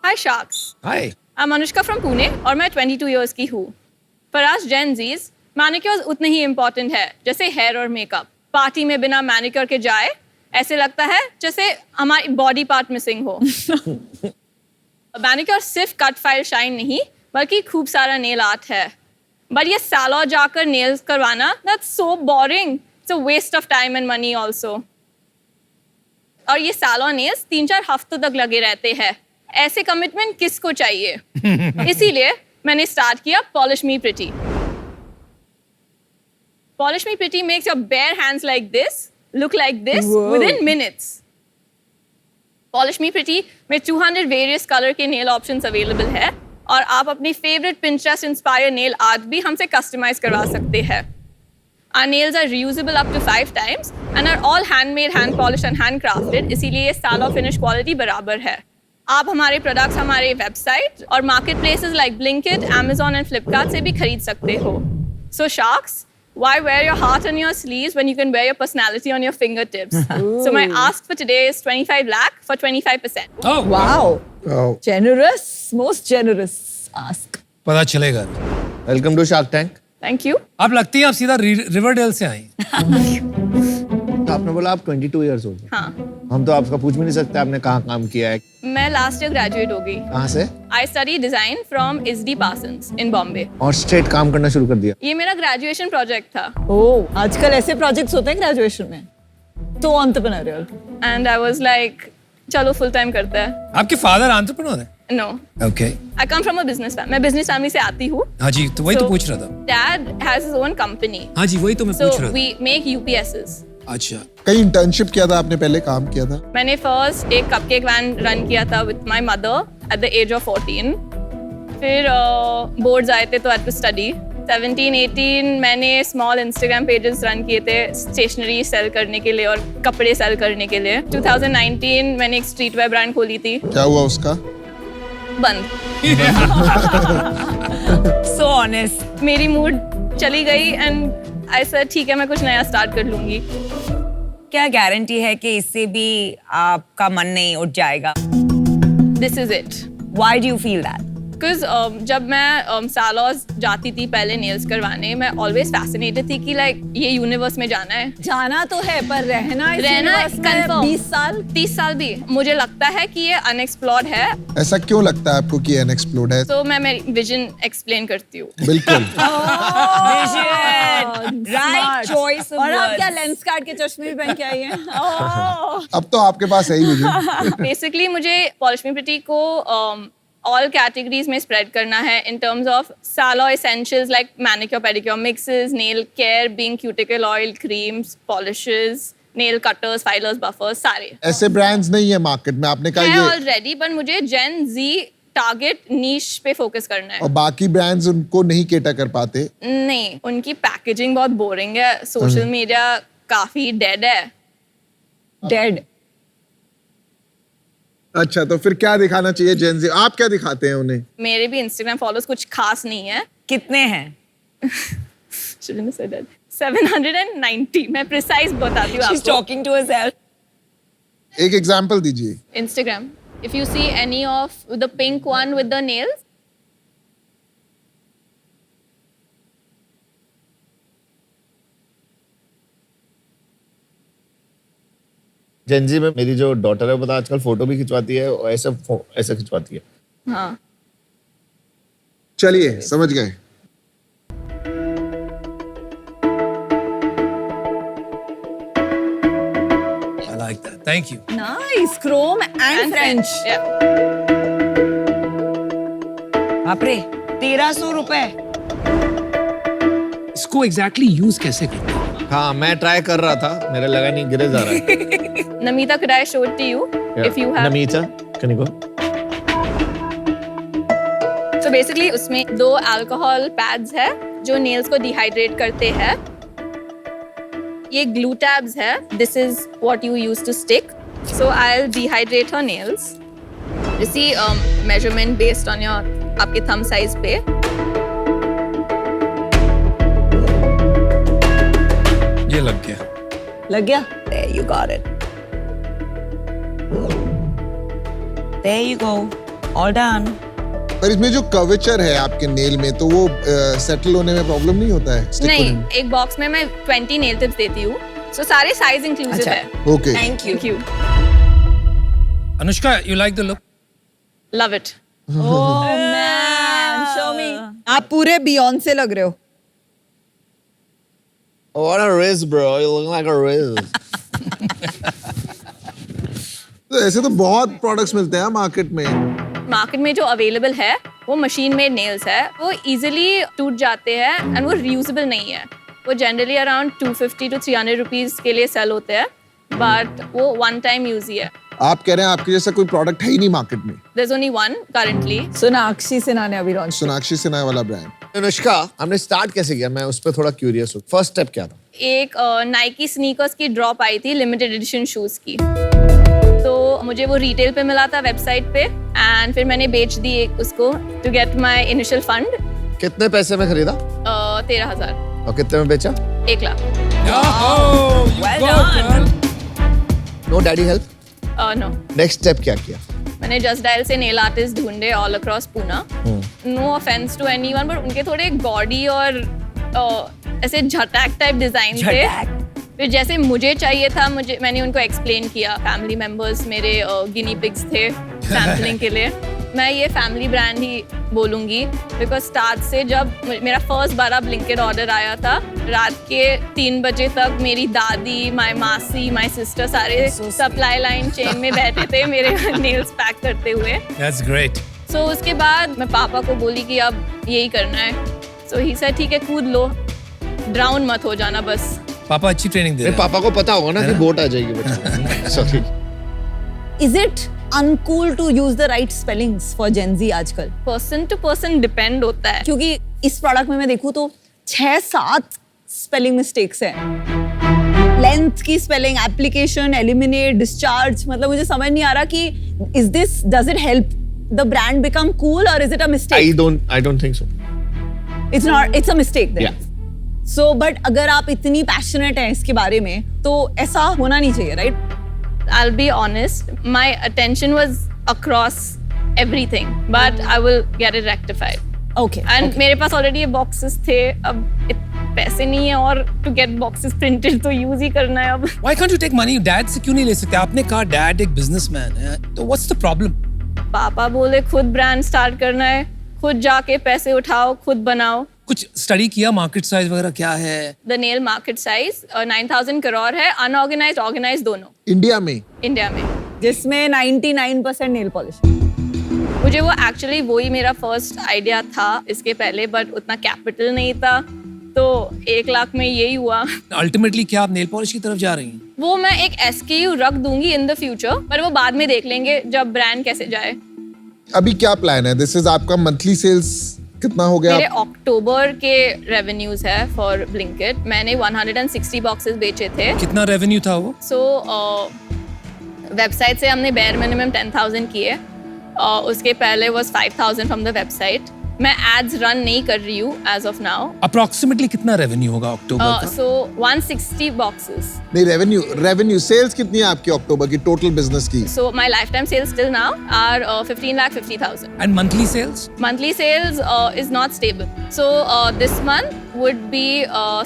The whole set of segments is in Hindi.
Hi Sharks. Hi. I'm Anushka from Pune और मैं 22 years की हूँ. For us Gen Zs, manicure उतने ही इम्पोर्टेंट है जैसे हेयर और मेकअप. पार्टी में बिना मैनिक्योर के जाए ऐसे लगता है जैसे हमारी बॉडी पार्ट मिसिंग हो. मैनिक्योर सिर्फ कट फाइल शाइन नहीं बल्कि खूब सारा नेल आर्ट है. बट ये सैलून जाकर नेल्स करवाना, that's so boring. It's a waste of time and money also. और ये सैलून नेल्स 3-4 हफ्तों तक लगे रहते हैं. ऐसे कमिटमेंट किसको चाहिए? इसीलिए मैंने स्टार्ट किया Polish Me Pretty. Polish Me Pretty makes your bare hands like this look like this within minutes. Polish Me Pretty में 200 various color के nail options available है और आप अपनी favorite Pinterest inspired nail art भी हमसे customize करवा सकते हैं. Our nails are reusable up to 5 times and are all handmade, hand polished and handcrafted. इसीलिए ये salon finish quality बराबर है. आप हमारे प्रोडक्ट्स हमारे वेबसाइट और market places like Blinkit, Amazon and Flipkart से भी खरीद सकते हो. So Sharks, why wear your heart on your sleeves when you can wear your personality on your fingertips? So my ask for today is 25 lakh for 25%. Oh Wow. Wow. Generous, most generous ask. पता चलेगा. Welcome to Shark Tank. Thank you. आप लगती हैं आप सीधा रिवरडेल से आई. आपने बोला आप 22 इयर्स ओल्ड हैं. हाँ, हम तो आपका पूछ भी नहीं सकते आपने कहाँ काम किया है. मैं लास्ट ईयर ग्रेजुएट हो गई. कहाँ से? I study design from SD Parsons in Bombay. और स्ट्रेट काम करना शुरू कर दिया. ये मेरा ग्रेजुएशन प्रोजेक्ट था. ओह, आजकल ऐसे प्रोजेक्ट्स होते हैं ग्रेजुएशन में. तो entrepreneurial. And I was like, चलो फुल टाइम करते हैं. आपके फादर एंटरप्रेन्योर हैं? No, okay. I come from a business family. मैं business family से आती हूँ. हाँ जी, तो वही तो So, पूछ रहा था. Dad has his own company. हाँ जी, वही तो मैं So पूछ रहा था. we make UPSs. अच्छा. कहीं इंटर्नशिप किया था आपने, पहले काम किया था? मैंने फर्स्ट एक कपकेक वैन रन किया था with my mother at the age of 14. फिर बोर्ड्स आए थे तो आई हैड टू स्टडी. 17-18 मैंने स्मॉल इंस्टाग्राम पेजेस रन किए थे स्टेशनरी सेल करने के लिए और कपड़े सेल करने के लिए. 2019 मैंने एक स्ट्रीट वेयर ब्रांड खोली थी. क्या हुआ उसका? बंद. So honest. मेरी मूड चली गई एंड आई सेड ठीक है मैं कुछ नया स्टार्ट कर लूंगी. क्या गारंटी है कि इससे भी आपका मन नहीं उठ जाएगा? This is it. Why do you feel that? Because जब मैं सालोस जाती थी पहले नेल्स करवाने, मैं ऑलवेज फैसिनेटेड थी कि लाइक ये यूनिवर्स में जाना है. जाना तो है पर रहना इस universe में confirm. 20 साल. 30 साल भी. मुझे लगता है कि ये अनएक्सप्लोर्ड है. ऐसा क्यों लगता है आपको कि अनएक्सप्लोर्ड है? तो मैं मेरी विजन एक्सप्लेन करती हूँ. बिल्कुल. Vision. Right choice of और आप words. क्या लेंस काट के चश्मे भी पहन के आई हैं? ओह. अब तो आपके पास है ही विजन. बेसिकली मुझे पॉलिश मी प्रिटी को ऑल कैटेगरीज में स्प्रेड करना है इन टर्म्स ऑफ सालो essentials like manicure pedicure mixes, nail care being cuticle oil, creams, polishes, nail cutters, filers, buffers, सारे ऐसे ब्रांड्स नहीं है मार्केट में. आपने है कहा ये ऑलरेडी, पर मुझे जेन जी टारगेट नीश पे फोकस करना है. और बाकी ब्रांड्स उनको नहीं केटर कर पाते. नहीं, उनकी पैकेजिंग बहुत बोरिंग है. सोशल मीडिया काफी डेड है. Dead. अच्छा, तो फिर क्या दिखाना चाहिए जेन ज़ी? आप क्या दिखाते हैं उन्हें? मेरे भी इंस्टाग्राम फॉलोअर्स कुछ खास नहीं है. कितने हैं? Shouldn't have said that. 790. मैं प्रिसाइज बताती हूँ She's आपको. talking to herself. एक एग्जांपल दीजिए. Instagram. If you see any of the pink one with the nails, Gen Z में मेरी जो डॉटर है वो आजकल फोटो भी खिंचवाती है और ऐसे खिंचवाती है. हाँ. चलिए, समझ गए. I like that. Thank you. Nice. Chrome and French. Yeah. बाप रे, 1300 रुपए. इसको एग्जैक्टली यूज कैसे करते हैं? हाँ, मैं ट्राई कर रहा था, मेरे लगा नहीं गिरे जा रहा है. Namita, could I show it to you? If you have. Namita, can you go? So basically उसमें 2 अल्कोहल पैड्स है जो नेल्स को डिहाइड्रेट करते हैं. ये ग्लू टैब्स है. This is what you use to stick. So I'll dehydrate her nails. You see measurement based on your आपके thumb size पे. ये लग गया. लग गया? There you got it. There you go. All done. पर इसमें जो कर्वेचर है आपके नेल में तो वो सेटल होने में प्रॉब्लम नहीं होता है stick होने नहीं, में? एक बॉक्स में मैं 20 नेल टिप्स देती हूँ, सो सारे साइज इंक्लूसिव अच्छा। है। Okay Thank you. Thank you. Anushka, you like the look? Love it. Oh man, show me. आप पूरे बियॉन्से लग रहे हो. What a Riz, bro. You look like a Riz. तो ऐसे तो बहुत प्रोडक्ट्स मिलते हैं मार्केट में. मार्केट में जो अवेलेबल है वो मशीन मेड नेल्स है, वो इजीली टूट जाते हैं एंड वो रीयूजेबल नहीं है. वो जनरली अराउंड 250 to 300 रुपीज के लिए सेल होते हैं, बट वो वन टाइम यूज ही है. आप कह रहे हैं आपके जैसा कोई प्रोडक्ट है ही नहीं मार्केट में. There's only one currently. Sonakshi Sinha ने अभी लॉन्च. सोनाक्षी सिन्हा वाला ब्रांड. अनुष्का, हमने स्टार्ट कैसे किया? मैं उस पर थोड़ा क्यूरियस हूँ. फर्स्ट स्टेप क्या था? एक नाइकी स्नीकर्स की ड्रॉप आई थी लिमिटेड एडिशन शूज की, तो मुझे वो रिटेल पे मिला था वेबसाइट पे, एंड फिर मैंने बेच दी उसको to get my initial fund. कितने पैसे में खरीदा 13,000. और कितने में बेचा? 1 lakh. Oh, you Well go, done. girl. No daddy help. No, next step क्या किया? मैंने जस्ट डायल से नेल आर्टिस्ट ढूंढे all across Poona. No offense to anyone, but उनके थोड़े गॉडी और ऐसे झटैक टाइप डिजाइन थे. फिर जैसे मुझे चाहिए था, मैंने उनको एक्सप्लेन किया. फैमिली मेंबर्स मेरे गिनी पिग्स थे सैम्पलिंग के लिए. मैं ये फैमिली ब्रांड ही बोलूँगी, बिकॉज स्टार्ट से जब मेरा फर्स्ट बार ब्लिंकिट ऑर्डर आया था, रात के 3 बजे तक मेरी दादी, माय मासी, माय सिस्टर सारे सप्लाई लाइन चेन में बैठे थे मेरे नेल्स पैक करते हुए. That's great. सो उसके बाद मैं पापा को बोली कि अब यही करना है. सो ही सेड ठीक है, कूद लो, ड्राउन मत हो जाना बस. पापा अच्छी ट्रेनिंग दे रहे हैं. पापा को पता होगा ना कि बोट आ जाएगी बच्चे. Sorry. Is it uncool to use the right spellings for Gen Z आजकल? पर्सन टू पर्सन डिपेंड होता है. क्योंकि इस प्रोडक्ट में मैं देखूँ तो 6-7 स्पेलिंग मिस्टेक्स हैं. लेंथ की स्पेलिंग, एप्लीकेशन, एलिमिनेट, डिस्चार्ज. मतलब मुझे समझ नहीं आ रहा कि does it help the brand become cool or is it a mistake? I don't think so. It's a mistake then. Yeah. So, but अगर आप इतनी पैशनेट हैं इसके बारे में तो ऐसा होना नहीं चाहिए, right? I'll be honest, my attention was across everything, but I will get it rectified. Okay. And मेरे पास already ये boxes थे, अब पैसे नहीं है और to get boxes printed तो use ही करना है अब. Why can't you take money? Dad से क्यों नहीं ले सकते? आपने कहा डैड एक बिजनेसमैन है, तो what's the problem? पापा बोले खुद ब्रांड स्टार्ट करना है, खुद जाके पैसे उठाओ, खुद बनाओ. कुछ स्टडी किया मार्केट साइज वगैरह क्या है? The nail market size 9,000 crore है, unorganized, organized दोनों इंडिया में. इंडिया में. जिसमें 99% नेल पॉलिश. मुझे वो एक्चुअली वही मेरा फर्स्ट आइडिया था इसके पहले, बट उतना कैपिटल नहीं था, तो 1 लाख में यही हुआ. अल्टीमेटली क्या आप नेल पॉलिश की तरफ जा रही हैं? वो मैं एक SKU रख दूंगी इन द फ्यूचर, पर वो बाद में देख लेंगे जब ब्रांड कैसे जाए. अभी क्या प्लान है? दिस इज आपका मंथली सेल्स कितना हो गया? मेरे अक्टूबर के रेवेन्यूज है फॉर ब्लिंकिट. मैंने 160 बॉक्सेस बेचे थे. कितना रेवेन्यू था वो? सो वेबसाइट से हमने बेयर मिनिमम 10,000 किए. उसके पहले वाज 5,000 फ्रॉम द वेबसाइट. मैं एड्स रन नहीं कर रही हूँ एज ऑफ नाउ. अप्रोक्सीमेटली कितना रेवेन्यू होगा अक्टूबर का? So 160 boxes. नहीं, रेवेन्यू सेल्स कितनी है आपकी अक्टूबर की टोटल बिजनेस की? So my lifetime sales till now are 15,50,000. And monthly sales? Monthly sales is not stable. So this month would be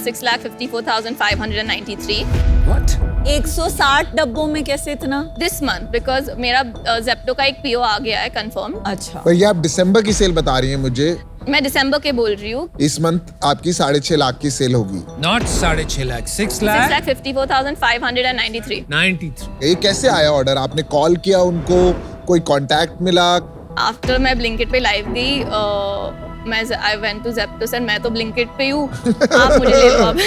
6,54,593. What? 160 डब्बों में कैसे इतना? This month because मेरा Zepto का एक PO आ गया है confirm. अच्छा. पर ये आप दिसंबर की सेल बता रही हैं मुझे. मैं दिसंबर के बोल रही हूँ. इस मंथ आपकी 6.5 लाख की सेल होगी. नॉट 6.5 लाख, 6 लाख 6,54,593. 93. ये कैसे आया ऑर्डर? आपने कॉल किया उनको, कोई कांटेक्ट मिला? आफ्टर मैं ब्लिंकिट पे लाइव गई, I went to Zepto sir, मैं तो ब्लिंकिट पे हूँ, आप मुझे ले लो अब.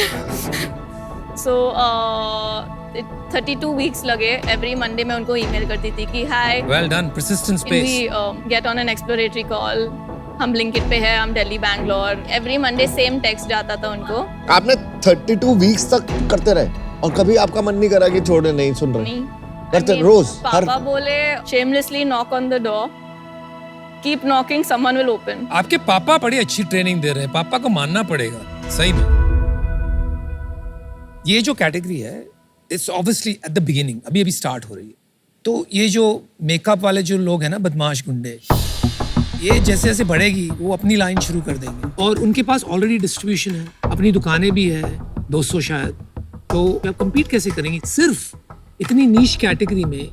सो 32 वीक्स लगे. एवरी मंडे मैं उनको ईमेल करती थी कि hi, well done, persistence we pace. Get on an exploratory call, हम ब्लिंकिट पे है, हम Delhi Bangalore. Every Monday same text जाता था उनको. आपने 32 वीक्स तक करते रहे और कभी आपका मन नहीं करा कि छोड़े, नहीं सुन रहे? नहीं करते I mean, रोज? पापा बोले shamelessly knock on the door, keep knocking, someone will open. आपके पापा बड़ी अच्छी ट्रेनिंग दे रहे हैं, पापा को मानना पड़ेगा सही में. ये जो कैटेगरी है, it's obviously at the beginning, अभी स्टार्ट हो रही है. तो ये जो मेकअप वाले जो लोग हैं ना, बदमाश गुंडे, ये जैसे जैसे बढ़ेगी वो अपनी लाइन शुरू कर देंगे और उनके पास ऑलरेडी डिस्ट्रीब्यूशन है, अपनी दुकानें भी है 200 शायद, तो आप compete कैसे करेंगी? सिर्फ इतनी नीश कैटेगरी में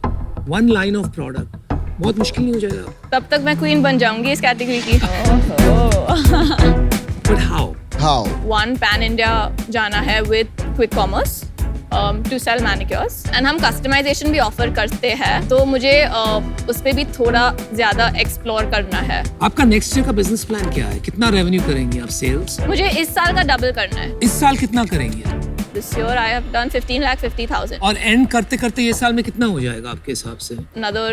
वन लाइन ऑफ प्रोडक्ट, बहुत मुश्किल नहीं हो जाएगा? तब तक मैं क्वीन बन जाऊंगी इस कैटेगरी की। But how? How? One pan India जाना है with quick commerce to sell manicures and हम कस्टमाइजेशन भी ऑफर करते हैं, तो मुझे उस पर भी थोड़ा ज़्यादा एक्सप्लोर करना है। आपका नेक्स्ट ईयर का बिजनेस प्लान क्या है? कितना रेवेन्यू करेंगी आप सेल्स? मुझे इस साल का डबल करना है। इस साल कितना करेंगी आप? This year I have done 15,50,000। और एंड करते करते ये साल में कितना हो जाएगा आपके हिसाब से? Another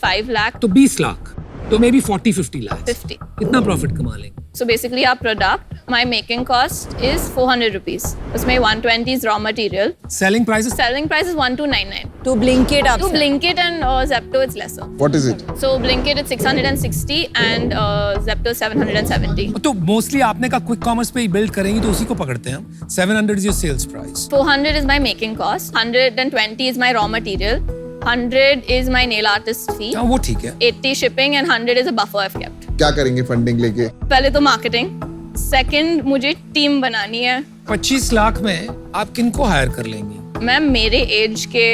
5 lakh तो 20 लाख, तो मे बी 40-50 लाख। 50। कितना प्रॉफिट कमा लेंगे? So basically our product, my making cost is 400 rupees. उसमें 120 is raw material. Selling prices? Selling price is 1299. To Blinkit आप To Blinkit and Zepto it's lesser. What is it? So Blinkit it's 660 and Zepto 770. तो मोस्टली आपने का क्विक कॉमर्स पे ही बिल्ड करेंगी तो उसी को पकड़ते हैं हम। 700 is your sales price. 400 is my making cost. 120 is my raw material. 100 is my nail artist fee. हाँ वो ठीक है। 80 shipping and 100 is a buffer I've kept. क्या करेंगे फंडिंग लेके? पहले तो मार्केटिंग, सेकंड मुझे टीम बनानी है। 25 लाख में आप किनको हायर कर लेंगी? मैं मेरे एज के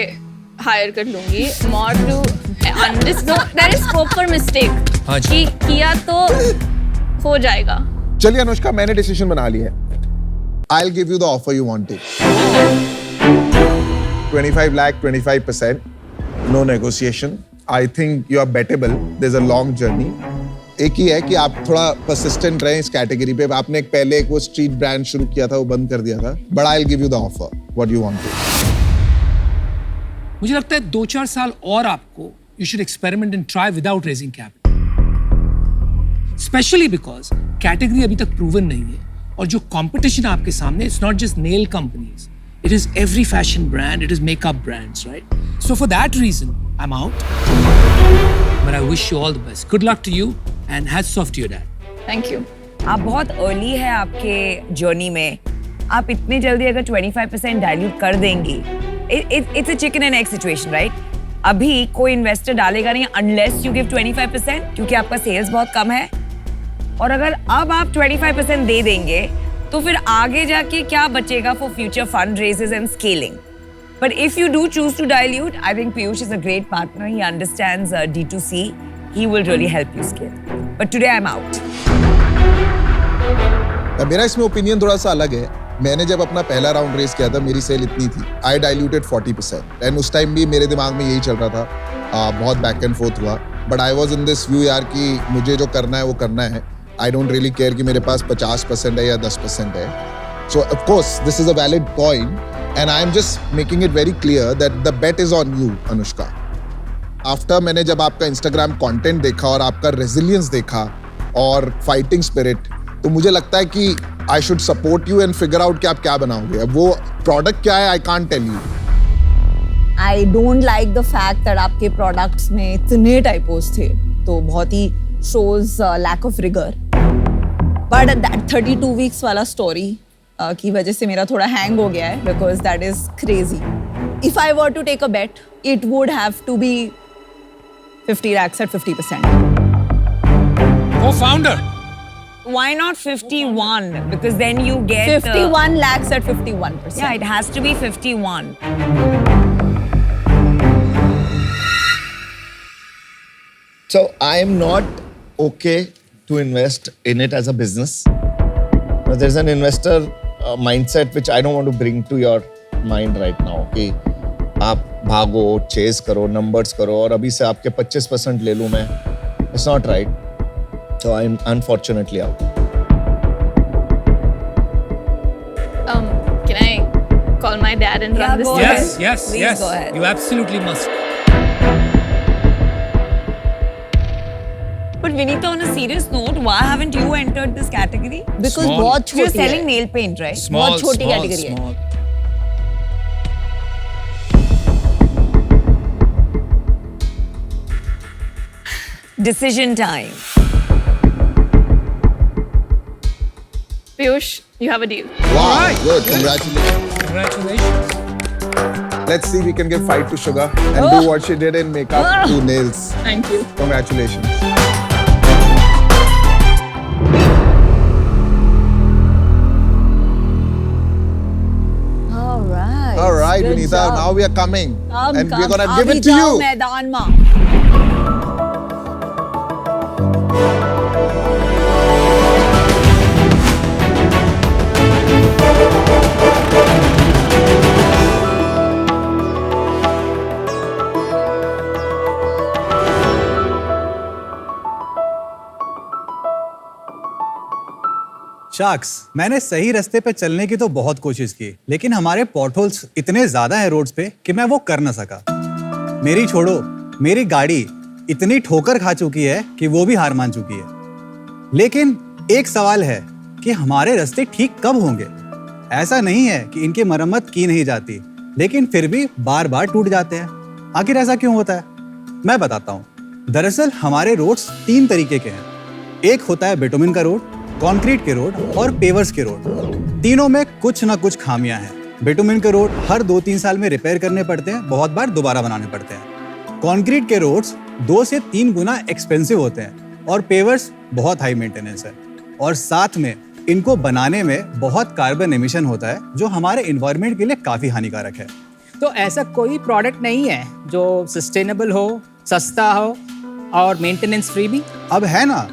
हायर कर लूंगी, more to there is scope for mistake। हाँ जी। कि किया तो हो जाएगा। चलिए अनुष्का, मैंने डिसीजन बना लिया है। I'll give you the offer you wanted. 25 lakh, 25%. No negotiation. I think you are bettable. There's a long journey. एक ही है कि आप थोड़ा persistent रहें इस कैटेगरी पे। आपने पहले एक वो स्ट्रीट ब्रांड शुरू किया था, वो बंद कर दिया था। But I'll give you the offer. What you wanted. मुझे लगता है 2-4 साल और आपको you should experiment and try without raising capital. Especially because category अभी तक proven नहीं है और जो competition आपके सामने, it's not just nail companies. It is every fashion brand, it is makeup brands, right? So for that reason, I'm out. But I wish you all the best. Good luck to you and hats off to your dad. Thank you. आप बहुत अर्ली है आपके जर्नी में, आप इतने जल्दी अगर 25% डाइल्यूट कर देंगी, it's a chicken and egg situation, right? अभी कोई इन्वेस्टर डालेगा नहीं अनलेस यू गिव 25%, क्योंकि आपका सेल्स बहुत कम है। और अगर अब आप 25% दे देंगे तो फिर आगे जाके क्या बचेगा for future fund raises and scaling? But if you do choose to dilute, I think Piyush is a great partner, he understands D2C, he will really help you scale. But today I'm out. मेरा इसमें ओपिनियन थोड़ा सा अलग है। मैंने जब अपना पहला राउंड रेस किया था, मेरी सेल इतनी थी, आई डाइल्यूटेड 40%, एंड उस टाइम भी मेरे दिमाग में यही चल रहा था। बहुत बैक एंड फोर्थ हुआ, but I was in this view यार कि मुझे जो करना है वो करना है। आई डोंट रियली केयर कि मेरे पास 50% है या 10% है। So of course this is a valid point and I am just making it very clear that the bet is on you Anushka. After मैंने जब आपका इंस्टाग्राम कंटेंट देखा और आपका रेजिलियंस देखा और फाइटिंग स्पिरिट, तो मुझे लगता है कि I should support you and figure out कि आप क्या बनाओगे। अब वो प्रोडक्ट क्या है I can't tell you. I don't like the fact that आपके प्रोडक्ट्स में इतने टाइपोस थे, तो बहुत ही shows lack of rigor. But that 32 weeks वाला story की वजह से मेरा थोड़ा hang हो गया है, because that is crazy. If I were to take a bet, it would have to be 50 lakhs at 50%. Co-founder. Why not 51? Because then you get 51 lakhs at 51%. Yeah, it has to be 51. So I am not okay to invest in it as a business. There's an investor mindset which I don't want to bring to your mind right now. कि आप भागो, चेस करो, नंबर्स करो और अभी से आपके 25% ले लूँ मैं. It's not right. So I'm unfortunately out. Can I call my dad and run this? go together? ahead. Yes, Please yes. go ahead. You absolutely must. But Vinita, on a serious note, why haven't you entered this category? Because Small. बहुत You're छोटी selling है. nail paint, right? Small, बहुत छोटी small, category है. small. Decision time. Piyush, you have a deal. Wow, Alright, good. good. Congratulations. Congratulations. Let's see if we can give fight to Sugar and do what she did in makeup to nails. Thank you. Congratulations. All right, Good Vinita. job. Now we are coming, Come, and we're come. gonna give अभी it to जाओ you. मैदान में। शार्क्स, मैंने सही रास्ते पे चलने की तो बहुत कोशिश की, लेकिन हमारे पॉटहोल्स इतने ज्यादा हैं रोड्स पे कि मैं वो कर ना सका। मेरी छोड़ो, मेरी गाड़ी इतनी ठोकर खा चुकी है कि वो भी हार मान चुकी है। लेकिन एक सवाल है कि हमारे रास्ते ठीक कब होंगे? ऐसा नहीं है कि इनकी मरम्मत की नहीं जाती, लेकिन फिर भी बार बार टूट जाते हैं। आखिर ऐसा क्यों होता है? मैं बताता हूँ। दरअसल हमारे रोड्स 3 तरीके के हैं। एक होता है बिटुमिन का रोड, कंक्रीट के रोड और पेवर्स के रोड। तीनों में कुछ ना कुछ खामियां हैं। बिटुमिन के रोड हर 2-3 साल में रिपेयर करने पड़ते हैं, बहुत बार दोबारा बनाने पड़ते हैं। कंक्रीट के रोड्स 2 से 3 गुना एक्सपेंसिव होते हैं और पेवर्स बहुत हाई मेंटेनेंस है, और साथ में इनको बनाने में बहुत कार्बन एमिशन होता है जो हमारे एनवायरनमेंट के लिए काफी हानिकारक है। तो ऐसा कोई प्रोडक्ट नहीं है जो सस्टेनेबल हो, सस्ता हो और मेंटेनेंस फ्री भी? अब है ना,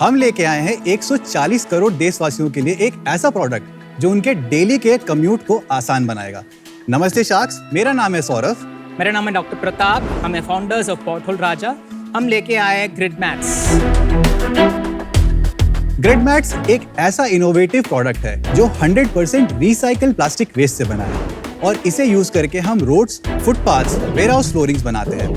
हम लेके आए हैं 140 करोड़ देशवासियों के लिए एक ऐसा प्रोडक्ट जो उनके डेली के कम्यूट को आसान बनाएगा। नमस्ते शार्क्स, मेरा नाम है सौरभ। मेरा नाम है डॉक्टर प्रताप, हम है फाउंडर्स ऑफ पॉटहोल राजा। हम लेके आए हैं ग्रिड मैट्स। ग्रिड मैट्स एक ऐसा इनोवेटिव प्रोडक्ट है जो 100% रिसाइकल प्लास्टिक वेस्ट से बना है, और इसे यूज करके हम रोड्स, फुटपाथ्स, वेयरहाउस फ्लोरिंग्स बनाते हैं।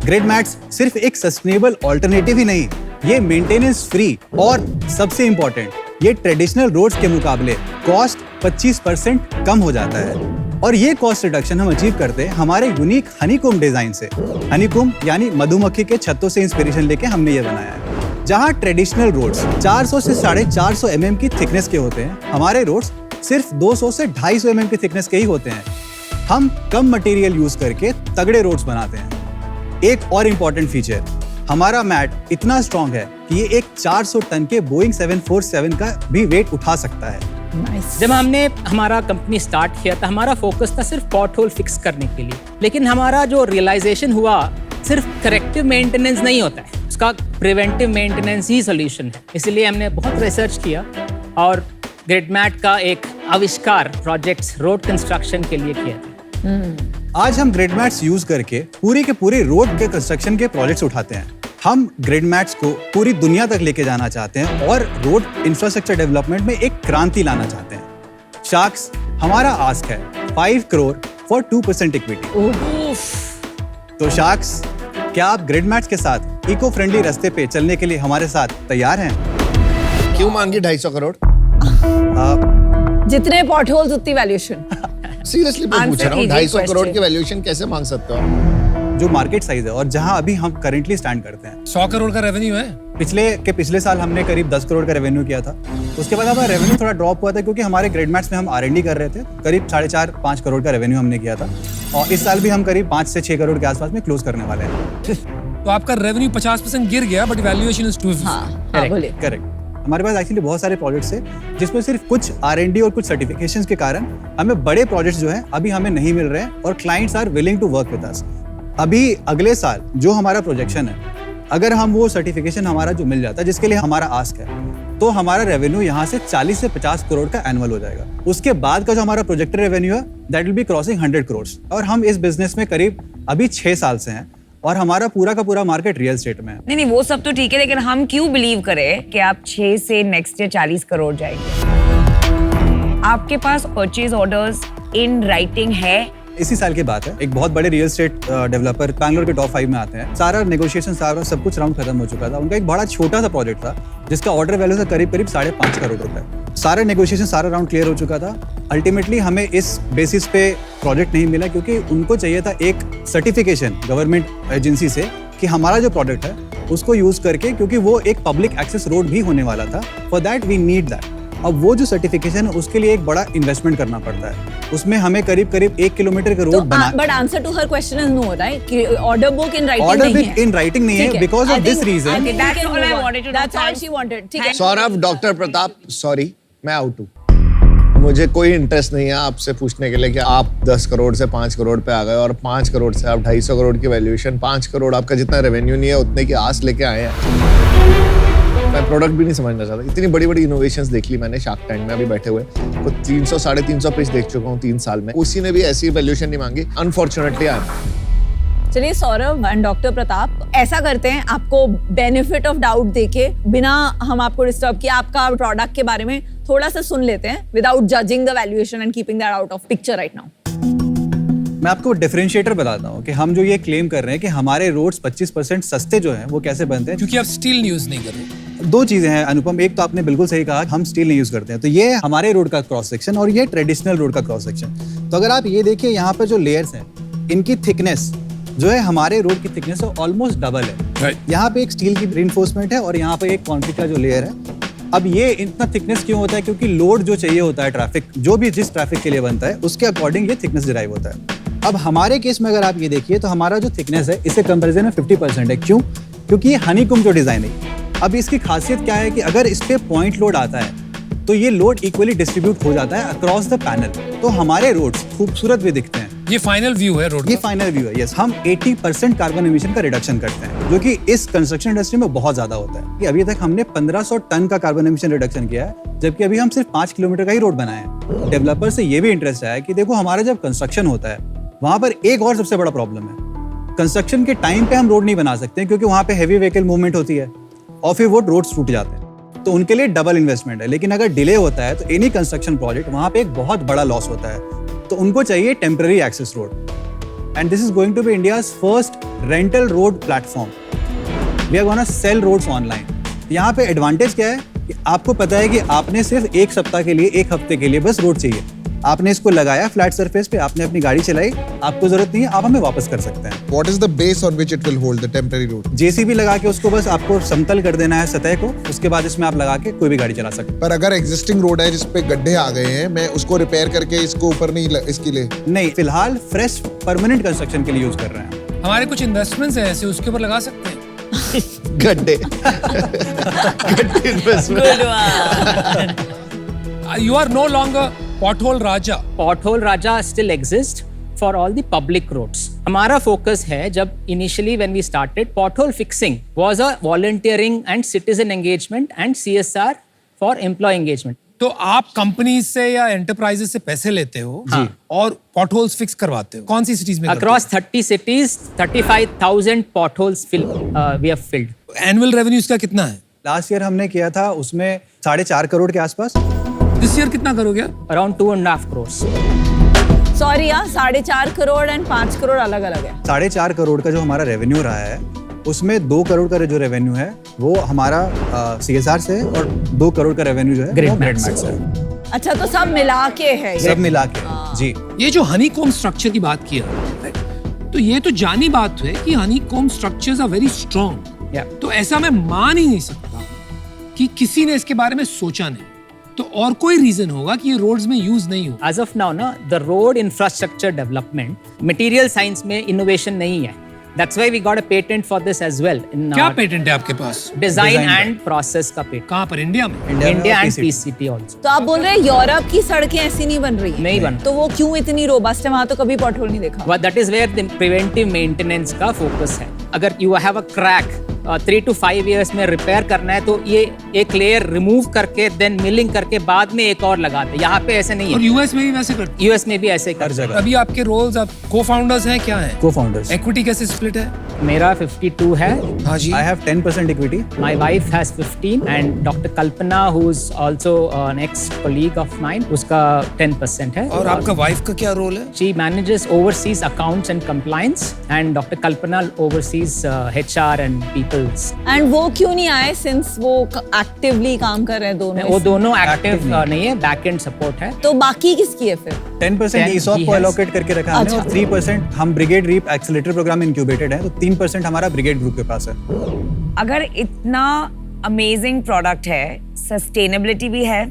ग्रिड मैट्स सिर्फ एक सस्टेनेबल ऑल्टरनेटिव ही नहीं, ये मेंटेनेंस फ्री और सबसे इंपॉर्टेंट, ये ट्रेडिशनल रोड्स के मुकाबले कॉस्ट 25% कम हो जाता है। और ये कॉस्ट रिडक्शन हम अचीव करते हैं हमारे यूनिक हनीकॉम्ब डिजाइन से। हनीकॉम्ब यानी मधुमक्खी के छत्तों से इंस्पिरेशन लेके हमने ये बनाया है। जहाँ ट्रेडिशनल रोड्स 400 से 450 mm की थिकनेस के होते हैं, हमारे रोड्स सिर्फ 200 से 250 mm की थिकनेस के ही होते हैं। हम कम मटेरियल यूज करके तगड़े रोड्स बनाते हैं। एक और इम्पोर्टेंट फीचर, हमारा मैट इतना स्ट्रॉन्ग है कि ये एक 400 टन के बोइंग 747 का भी वेट उठा सकता है। जब हमने हमारा कंपनी स्टार्ट किया था, हमारा फोकस था सिर्फ पॉटहोल फिक्स करने के लिए, लेकिन हमारा जो रियलाइजेशन हुआ, सिर्फ करेक्टिव मेंटेनेंस नहीं होता है, उसका प्रिवेंटिव मेंटेनेंस ही सोल्यूशन है। इसलिए हमने बहुत रिसर्च किया और ग्रिड मैट का एक आविष्कार प्रोजेक्ट्स रोड कंस्ट्रक्शन के लिए किया था। आज हम ग्रिड मैट्स यूज करके पूरी के पूरे रोड के कंस्ट्रक्शन के प्रोजेक्ट्स उठाते हैं। हम ग्रिड मैट्स को पूरी दुनिया तक लेके जाना चाहते हैं और रोड इंफ्रास्ट्रक्चर डेवलपमेंट में एक क्रांति लाना चाहते हैं। शार्क्स, हमारा आस्क है 5 करोड़ फॉर 2% इक्विटी। तो शार्क्स, क्या आप ग्रिड मैट्स के साथ इको फ्रेंडली रास्ते पे चलने के लिए हमारे साथ तैयार हैं? क्यों मांगी 250 करोड़? जितने पॉटहोल्स उतनी वैल्यूएशन। सीरियसली पूछ रहा हूँ, 250 करोड़ की वैल्यूएशन कैसे मांग सकते हो आप? जो मार्केट साइज है और जहां अभी हम करेंटली स्टैंड करते हैं। 100 करोड़ का रेवेन्यू है। पिछले साल हमने करीब 10 करोड़ का रेवेन्यू किया था। उसके बाद हमारा रेवेन्यू थोड़ा ड्रॉप हुआ था क्योंकि हमारे ग्रिड मैट्स में हम R&D कर रहे थे। करीब 4.5-5 करोड़ का रेवेन्यू हमने किया था, और इस साल भी हम करीब 5 से 6 करोड़ के आसपास में क्लोज करने वाले हैं। तो आपका रेवेन्यू 50% गिर गया, बट वैल्यूएशन इज 250। हाँ, बोलिए। करेक्ट। हमारे पास एक्चुअली बहुत सारे प्रोजेक्ट्स हैं जिसमें सिर्फ कुछ R&D और कुछ सर्टिफिकेशंस के कारण हमें बड़े प्रोजेक्ट्स जो हैं अभी हमें नहीं मिल रहे हैं, और clients are willing to work with us. अभी अगले साल जो हमारा प्रोजेक्शन है, अगर हम वो सर्टिफिकेशन हमारा जो मिल जाता है, जिसके लिए हमारा आस्क है, तो हमारा रेवेन्यू यहाँ से 40 से 50 करोड़ का एनुअल हो जाएगा। उसके बाद का जो हमारा प्रोजेक्टेड रेवेन्यू है, that will be crossing 100 crore. और हम इस बिजनेस में करीब अभी 6 साल से हैं, और हमारा पूरा का पूरा मार्केट रियल एस्टेट में है। नहीं, वो सब तो ठीक है, लेकिन हम क्यों बिलीव करें कि आप 6 से नेक्स्ट ईयर 40 करोड़ जाएंगे? आपके पास परचेज ऑर्डर्स इन राइटिंग है? इसी साल की बात है, एक बहुत बड़े रियल एस्टेट डेवलपर बैंगलोर के टॉप 5 में आते हैं। सारा नेगोशिएशन, सारा सब कुछ राउंड खत्म हो चुका था। उनका एक बड़ा छोटा सा प्रोजेक्ट था जिसका ऑर्डर वैल्यू था करीब 5.5 करोड़ रुपए। सारा नेगोशिएशन, सारा राउंड क्लियर हो चुका था। अल्टीमेटली हमें इस बेसिस पे प्रोजेक्ट नहीं मिला क्योंकि उनको चाहिए था एक सर्टिफिकेशन गवर्नमेंट एजेंसी से कि हमारा जो प्रोडक्ट है उसको यूज करके, क्योंकि वो एक पब्लिक एक्सेस रोड भी होने वाला था, for that we need that. अब वो जो सर्टिफिकेशन है उसके लिए एक बड़ा इन्वेस्टमेंट करना पड़ता है, उसमें हमें करीब 1 किलोमीटर का रोड बना। बट आंसर टू हर क्वेश्चन इज नो, राइट? कि order book in writing order नहीं बुक है। इन राइटिंग नहीं है because of this reason. That's all I wanted to know. That's all she wanted. ठीक है। सौरभ, डॉक्टर प्रताप, सॉरी मैं आउट हूँ। मुझे कोई इंटरेस्ट नहीं है आपसे पूछने के लिए कि आप 10 करोड़ से 5 करोड़ पे आ गए और 5 करोड़ से आप 250 करोड़ की वैल्यूएशन, 5 करोड़ आपका जितना रेवेन्यू नहीं है उतने की आस लेके आए हैं। मैं प्रोडक्ट भी नहीं समझना चाहता। इतनी बड़ी बड़ी इनोवेशंस देख ली मैंने शार्क टैंक में अभी बैठे हुए, तो 300 350 पिच देख चुका हूँ 3 साल में, उसी ने भी ऐसी वैल्यूएशन नहीं मांगी। Unfortunately I. चलिए सौरभ एंड डॉक्टर प्रताप, ऐसा करते हैं, आपको बेनिफिट ऑफ डाउट देके, बिना हम आपको डिस्टर्ब किए, आपका प्रोडक्ट के बारे में थोड़ा सा सुन लेते हैं without judging the valuation and keeping that out of picture right now. मैं आपको डिफरेंशिएटर बताता हूँ कि हम जो ये क्लेम कर रहे हैं कि हमारे रोड्स 25% सस्ते जो हैं वो कैसे बनते हैं। क्योंकि आप स्टील यूज नहीं कर रहे। 2 चीजें हैं अनुपम, एक तो आपने बिल्कुल सही कहा, हम स्टील नहीं यूज करते हैं, तो ये हमारे रोड का क्रॉस सेक्शन और ये ट्रेडिशनल रोड का क्रॉस सेक्शन। तो अगर आप ये देखिए यहाँ पर जो लेयर्स हैं, इनकी थिकनेस जो है हमारे रोड की थिकनेस है ऑलमोस्ट डबल है। यहाँ पे एक स्टील की रिइंफोर्समेंट है और यहाँ पे एक कंक्रीट का जो लेयर है। अब ये इतना थिकनेस क्यों होता है? क्योंकि लोड जो चाहिए होता है, ट्रैफिक जो भी जिस ट्रैफिक के लिए बनता है उसके अकॉर्डिंग ये थिकनेस डिराइव होता है। अब हमारे केस में अगर आप ये देखिए तो हमारा जो थिकनेस है इससे कंपेरिजन में 50% है। क्यों? क्योंकि ये हनीकॉम्ब जो डिजाइन है। अब इसकी खासियत क्या है कि अगर इस पे पॉइंट लोड आता है तो ये लोड इक्वली डिस्ट्रीब्यूट हो जाता है अक्रॉस द पैनल, तो हमारे रोड्स खूबसूरत भी दिखते हैं। ये फाइनल व्यू है रोड ये फाइनल व्यू है। यस, हम 80% कार्बन एमिशन का रिडक्शन करते हैं, जो कि इस कंस्ट्रक्शन इंडस्ट्री में बहुत ज्यादा होता है। कि अभी तक हमने 1500 टन का कार्बन एमिशन रिडक्शन किया है, जबकि अभी हम सिर्फ 5 किलोमीटर का ही रोड बनाए हैं। डेवलपर से ये भी इंटरेस्ट आया कि देखो हमारा जब कंस्ट्रक्शन होता है वहां पर एक और सबसे बड़ा प्रॉब्लम है, कंस्ट्रक्शन के टाइम पे हम रोड नहीं बना सकते क्योंकि वहां पे हैवी व्हीकल मूवमेंट होती है और फिर वो रोड्स टूट जाते हैं, तो उनके लिए डबल इन्वेस्टमेंट है। लेकिन अगर डिले होता है तो एनी कंस्ट्रक्शन प्रोजेक्ट वहां पे एक बहुत बड़ा लॉस होता है, तो उनको चाहिए temporary access road. And this is going to be India's first rental road platform. We are gonna sell roads online. यहाँ पे एडवांटेज क्या है कि आपको पता है कि आपने सिर्फ 1 सप्ताह के लिए, 1 हफ्ते के लिए बस रोड चाहिए, आपने इसको लगाया फ्लैट सरफेस पे, आपने अपनी गाड़ी चलाई, आपको जरूरत नहीं है, आप हमें वापस कर सकते हैं। What is the base on which it will hold the temporary road? JCB लगा के उसको बस आपको समतल कर देना है सतह को, उसके बाद इसमें आप लगा के कोई भी गाड़ी चला सकते हैं। पर अगर एग्जिस्टिंग रोड है जिसपे गड्ढे आ गए हैं, मैं उसको रिपेयर करके इसको ऊपर नहीं इसके लिए नहीं, फिलहाल फ्रेश परमानेंट कंस्ट्रक्शन के लिए यूज कर रहे हैं। हमारे कुछ इन्वेस्टमेंट्स हैं ऐसे, उसके ऊपर लगा सकते हैं। गड्ढे You are no longer pothole Raja. Pothole Raja still exists for all the public roads. हमारा focus है, जब initially when we started, pothole fixing was a volunteering and citizen engagement and CSR for employee engagement. तो आप कंपनी से या एंटरप्राइजेस से पैसे लेते हो और पॉटहोल्स फिक्स करवाते हो, कौन सी सिटीज में? Across 30 cities, 35,000 potholes we have filled. Annual revenue इसका कितना है? लास्ट ईयर हमने किया था उसमें 4.5 करोड़ के आसपास। दिस ईयर कितना करोगे? Around 2.5 crores. सॉरी यार, 4.5 करोड़ एंड 5 करोड़ अलग अलग है। 4.5 करोड़ का जो हमारा रेवेन्यू रहा है उसमें 2 करोड़ का जो रेवेन्यू है वो हमारा CSR से, और 2 करोड़ का रेवेन्यू जो है Grid ग्रिड Max मैक्स है। अच्छा, तो सब मिला के है ये। सब मिला के जी। ये जो हनीकॉम्ब स्ट्रक्चर की बात किया, तो ये तो जानी बात है कि honeycomb structures are very strong. तो ऐसा मैं मान ही नहीं सकता कि किसी ने इसके बारे में सोचा नहीं, तो और कोई रीजन होगा कि ये रोड्स में यूज नहीं हो। As of now, ना, the road infrastructure development, material science में innovation नहीं है. That's why we got a patent for this as well. क्या पेटेंट है आपके पास? Design and process का patent. कहाँ पर? इंडिया में? India and PCT also. तो आप बोल रहे हैं यूरोप की सड़कें ऐसी नहीं बन रही? नहीं बन। तो वो क्यों इतनी रोबस्ट है? वहां तो कभी पॉटहोल नहीं देखा। But that is where the preventive maintenance का focus है. अगर you have a crack 3 to 5 years में रिपेयर करना है तो ये एक लेयर रिमूव करके देन मिलिंग करके बाद में एक और लगाते। यहाँ पे ऐसे नहीं और है। यूएस में भी वैसे करते? यूएस में भी ऐसे कर जगह। अभी आपके रोल्स, आप को-फाउंडर्स हैं, क्या हैं? Co-founders. इक्विटी कैसे स्प्लिट है? मेरा 52 है। हाँ जी। I have 10% equity. My wife has 15 and Dr. Kalpana, who's also an ex-colleague of mine, उसका 10% है। और आपका वाइफ का क्या रोल है? She manages overseas accounts and compliance, and Dr. Kalpana oversees HR and people's. And वो क्यों नहीं आए, सिंस वो एक्टिवली काम कर रहे हैं दोनों? वो दोनों एक्टिव नहीं है, बैक एंड सपोर्ट है। तो बाकी किसकी है फिर? 10% ESOP को allocate करके रखा हमने, अच्छा। और 3% हम Brigade REAP accelerator program incubated है, तो 3% हमारा ब्रिगेड ग्रुप के पास है। अगर इतना अमेजिंग प्रोडक्ट है, सस्टेनेबिलिटी भी है,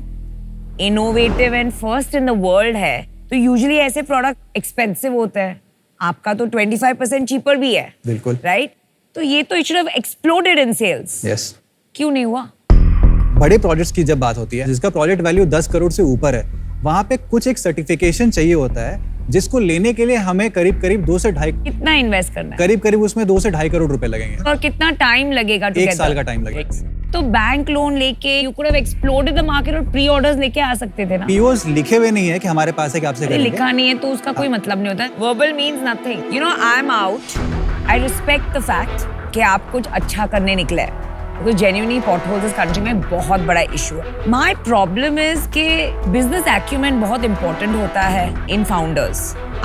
innovative and first in the world है तो यूजुअली ऐसे प्रोडक्ट एक्सपेंसिव होते हैं. आपका तो 25% चीपर भी है. बिल्कुल. राइट? तो ये तो it should have exploded in sales. Yes. क्यों नहीं हुआ? बड़े प्रोजेक्ट्स की जब बात होती है जिसका प्रोजेक्ट वैल्यू 10 करोड़ से ऊपर है, वहाँ पे कुछ एक सर्टिफिकेशन चाहिए होता है जिसको लेने के लिए हमें करीब 2 से 2.5 कितना इन्वेस्ट करना है? करीब उसमें 2 से 2.5 करोड़ रुपए लगेंगे. और कितना टाइम लगेगा? 1 साल का टाइम लगेगा. तो बैंक लोन लेके you could have exploded the market और प्री ऑर्डर्स लेके आ सकते थे ना. पीओस लिखे हुए नहीं है कि हमारे पास है कि आपसे करेंगे. लिखा नहीं है तो उसका कोई मतलब नहीं होता. Verbal means nothing. You know I am out. I respect the fact कि आप कुछ अच्छा करने निकले हैं. Because genuinely potholes इस country में बहुत बड़ा issue है. My problem is कि business acumen बहुत important होता है in founders.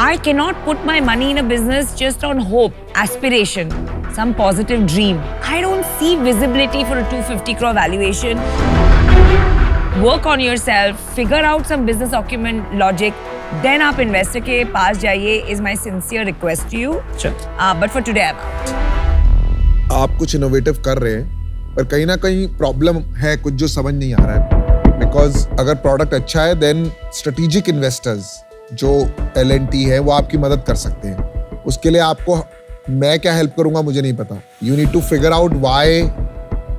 I cannot put my money in a business just on hope, aspiration, some positive dream. I don't see visibility for a 250 crore valuation. Work on yourself, figure out some business acumen logic. Then आप investor के पास जाइए is my sincere request to you. But for today I'm out. आप कुछ इनोवेटिव कर रहे हैं पर कहीं ना कहीं प्रॉब्लम है कुछ जो समझ नहीं आ रहा है. बिकॉज अगर प्रोडक्ट अच्छा है देन स्ट्रेटेजिक इन्वेस्टर्स जो L&T है वो आपकी मदद कर सकते हैं. उसके लिए आपको मैं क्या हेल्प करूंगा मुझे नहीं पता. You need to figure out why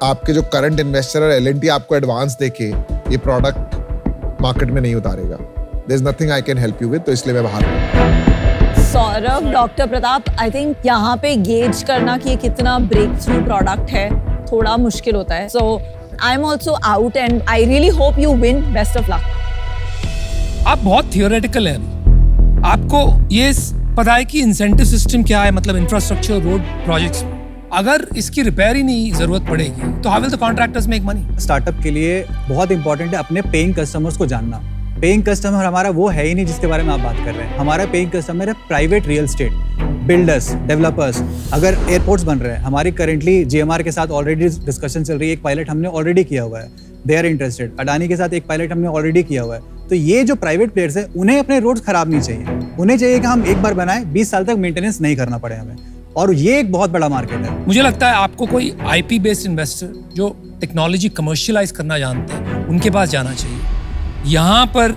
आपके जो करंट इन्वेस्टर है L&T आपको एडवांस देके ये प्रोडक्ट मार्केट में नहीं उतारेगा. There is nothing I can help you with. तो इसलिए मैं बाहर हूं. Saurabh, doctor Pratap, I think यहाँ पे गेज करना कि ये कितना ब्रेक थ्रू प्रोडक्ट है थोड़ा मुश्किल होता है. So I am also out and I really hope you win. Best of luck. आप बहुत थियोरेटिकल हैं. आपको ये पता है कि इंसेंटिव सिस्टम क्या है, मतलब इंफ्रास्ट्रक्चर रोड प्रोजेक्ट्स. अगर इसकी रिपेयर ही नहीं जरूरत पड़ेगी तो how will the contractors make money? Startup के लिए बहुत इंपॉर्टेंट है अपने पेइंग कस्टमर्स को जानना. पेइंग कस्टमर हमारा वो है ही नहीं जिसके बारे में आप बात कर रहे हैं. हमारा पेइंग कस्टमर है private real estate, builders, developers. अगर एयरपोर्ट्स बन रहे हैं, हमारी करेंटली GMR के साथ ऑलरेडी डिस्कशन चल रही है. एक पायलट हमने ऑलरेडी किया हुआ है. They are interested. अडानी के साथ एक पायलट हमने ऑलरेडी किया हुआ है. तो ये जो प्राइवेट प्लेयर्स है उन्हें अपने रोड्स खराब नहीं चाहिए. उन्हें चाहिए कि हम एक बार बनाएं, 20 साल तक मेंटेनेंस नहीं करना पड़े हमें. और ये एक बहुत बड़ा मार्केट है. मुझे लगता है आपको कोई IP बेस्ड इन्वेस्टर जो टेक्नोलॉजी कमर्शियलाइज करना जानते हैं उनके पास जाना चाहिए. यहाँ पर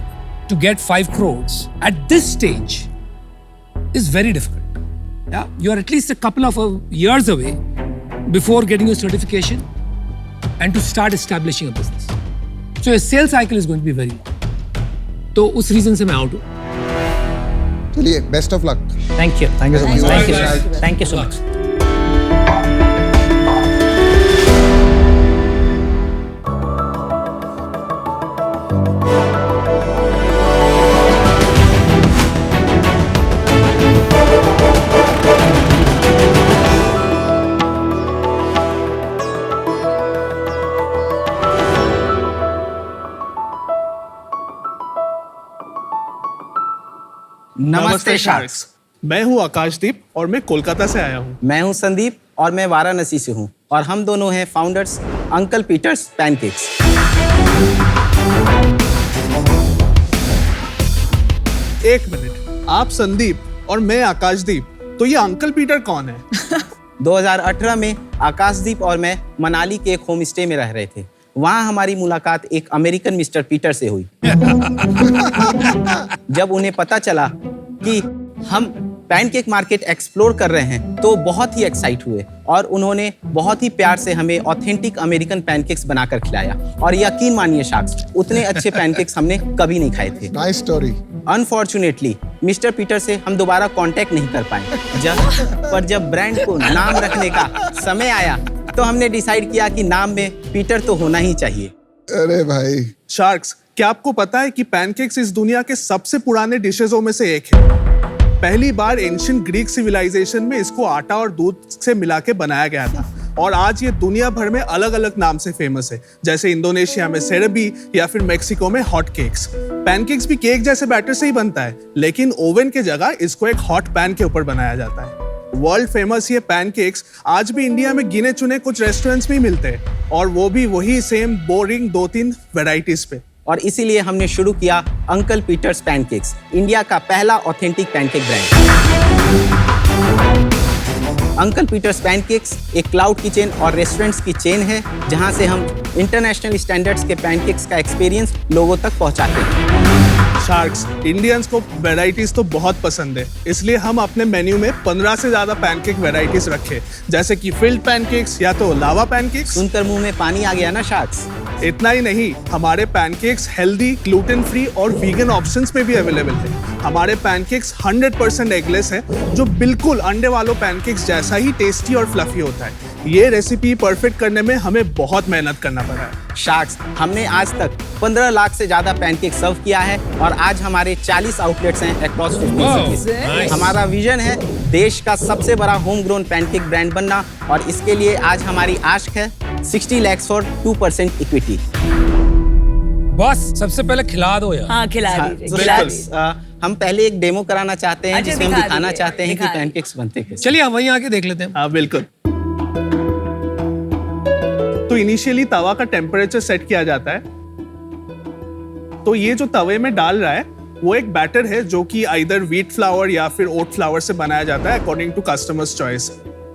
to get 5 crores at this stage is very difficult. Yeah, you are at least a couple of years away before getting your certification and to start establishing a business. So your sales cycle is going to be very long. तो उस reason से मैं out हूँ. चलिए, best of luck. Thank you. Thank you so much. Thank you. Thank you so much. नमस्ते शार्क्स. मैं हूं आकाशदीप और मैं कोलकाता से आया हूं. मैं हूं संदीप और मैं वाराणसी से हूं और हम दोनों हैं फाउंडर्स अंकल पीटर्स पैनकेक्स. एक मिनट, आप संदीप और मैं आकाशदीप, तो ये अंकल पीटर कौन है? 2018 में आकाशदीप और मैं मनाली के एक होम स्टे में रह रहे थे. वहाँ हमारी मुलाकात एक अमेरिकन मिस्टर पीटर से हुई. जब उन्हें पता चला कि हम पैनकेक मार्केट एक्सप्लोर कर रहे हैं तो बहुत ही एक्साइट हुए और उन्होंने बहुत ही प्यार से हमें ऑथेंटिक अमेरिकन पैनकेक्स बनाकर खिलाया. और यकीन मानिए शार्क्स, उतने अच्छे पैनकेक्स हमने कभी नहीं खाए थे. Nice story. Unfortunately mister Peter से हम दोबारा कांटेक्ट नहीं कर पाए. जब ब्रांड को नाम रखने का समय आया तो हमने डिसाइड किया कि नाम में पीटर तो होना ही चाहिए. अरे भाई. शार्क्स, क्या आपको पता है कि पैनकेक्स इस दुनिया के सबसे पुराने डिशेजों में से एक है? पहली बार एंशिएंट ग्रीक सिविलाइजेशन में इसको आटा और दूध से मिला के बनाया गया था और आज ये दुनिया भर में अलग अलग नाम से फेमस है. जैसे इंडोनेशिया में सेरेबी या फिर मेक्सिको में हॉट केक्स. पैनकेक्स भी केक जैसे बैटर से ही बनता है, लेकिन ओवन के जगह इसको एक हॉट पैन के ऊपर बनाया जाता है. वर्ल्ड फेमस ये पैनकेक्स आज भी इंडिया में गिने चुने कुछ रेस्टोरेंट्स में मिलते हैं और वो भी वही सेम बोरिंग 2-3 वैरायटीज पे. और इसीलिए हमने शुरू किया अंकल पीटर्स पैनकेक्स, इंडिया का पहला authentic pancake brand. Uncle Peter's pancakes एक क्लाउड किचन और रेस्टोरेंट्स की चेन है जहां से हम इंटरनेशनल स्टैंडर्ड्स के पैनकेक्स का एक्सपीरियंस लोगों तक पहुंचाते हैं। शार्क्स, इंडियंस को वैरायटीज तो बहुत पसंद है, इसलिए हम अपने मेन्यू में 15 से ज्यादा पैनकेक वैरायटीज रखे, जैसे कि फिल्ड पैनकेक्स या तो लावा पैनकेक्स। सुनकर मुंह में पानी आ गया ना शार्क्स। इतना ही नहीं, हमारे पैनकेक्स हेल्दी, ग्लूटेन फ्री और वीगन ऑप्शंस पे भी अवेलेबल है। हमारे पैनकेक्स 100% एगलेस है, जो बिल्कुल अंडे वालों पैनकेक्स जैसा ही टेस्टी और फ्लफी होता है। ये रेसिपी परफेक्ट करने में हमें बहुत मेहनत करना पड़ा है। शार्क्स, हमने आज तक 15 लाख से ज्यादा पैनकेक सर्व किया है और आज हमारे 40 आउटलेट्स हैं अक्रॉस 50 सिटीज। हमारा विजन है देश का सबसे बड़ा होम ग्रोन पैनकेक ब्रांड बनना और इसके लिए आज हमारी आस्क है 60 लाख फॉर 2% इक्विटी। बॉस सबसे पहले खिला दो यार। हाँ, खिला दीजिए, खिला दीजिए। हम पहले एक डेमो कराना चाहते हैं अच्छा, जिसमें हम दिखा दिखाना दीजिए, चाहते हैं कि दिखा दीजिए। पैनकेक्स बनते कैसे। चलिए हम वहीं आके देख लेते हैं। हाँ बिल्कुल। तो इनिशियली तवा का टेम्परेचर सेट किया जाता है। तो ये जो तवे में डाल रहा है वो एक बैटर है जो कि आइदर व्हीट फ्लावर या फिर ओट फ्लावर से बनाया जाता है अकॉर्डिंग टू कस्टमर्स चॉइस।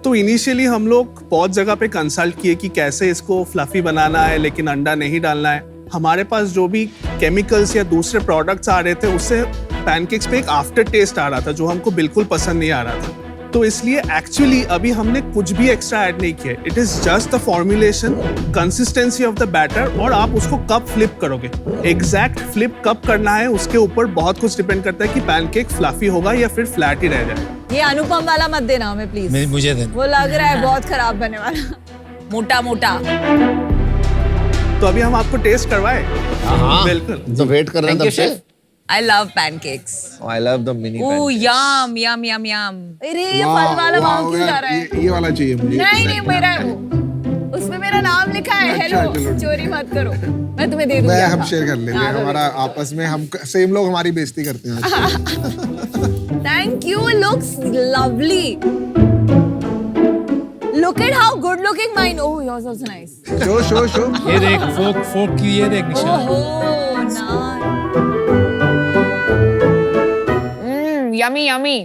तो इनिशियली हम लोग बहुत जगह पे कंसल्ट किए कि कैसे इसको फ्लफी बनाना है लेकिन अंडा नहीं डालना है। हमारे पास जो भी केमिकल्स या दूसरे प्रोडक्ट्स आ रहे थे उससे पैनकेक्स पे एक आफ्टर टेस्ट आ रहा था जो हमको बिल्कुल पसंद नहीं आ रहा था। तो इसलिए एक्चुअली अभी हमने कुछ भी एक्स्ट्रा ऐड नहीं किया। It is just the formulation, consistency of the batter और आप उसको कब फ्लिप करोगे। एग्जैक्ट फ्लिप कब करना है उसके ऊपर बहुत कुछ डिपेंड करता है कि पैनकेक फ्लफी होगा या फिर फ्लैट ही रह जाए। ये अनुपम वाला मत देना हमें प्लीज। मुझे देना। वो लग रहा है बहुत खराब बनने वाला। मोटा मोटा। तो अभी हम आपको टेस्ट करवाए। हाँ बिल्कुल। तो वेट कर रहे हैं तब से। I love pancakes. I love the mini Oh, pancakes. yum, yum, yum, yum. अरे ये फल वाला भाव क्यों जा रहा है? ये वाला चाहिए मुझे। नहीं नहीं मेरा है वो। उसमें मेरा नाम लिखा है। अच्छा, हेलो, चलो। चोरी मत करो। मैं तुम्हें दे दूंगी। मैं हम आधा। शेयर कर लेंगे हाँ, हमारा आपस में, हम सेम लोग हमारी बेइज्जती करते हैं। Thank you. Looks lovely. Look at how good looking mine. Oh, yours also nice. Show ये देख फोक की ये देख निशान। Oh, nice. Yummy, yummy.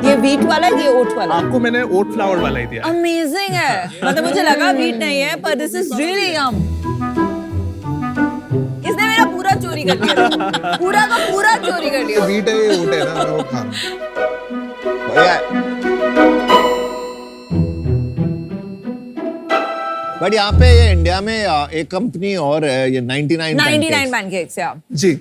ये व्हीट वाला है, ये ओट वाला। आपको मैंने ओट फ्लावर वाला ही दिया। अमेजिंग है। मतलब मुझे लगा व्हीट नहीं है, पर दिस इज रियली यम। इसने मेरा पूरा चोरी कर लिया। पूरा का पूरा चोरी कर लिया। बीट है, ये ओट है ना, मैं वो खा रहा हूं। बढ़िया है। बट यहाँ पे ये इंडिया में एक कंपनी और है, ये 99 pancakes, yeah. जी,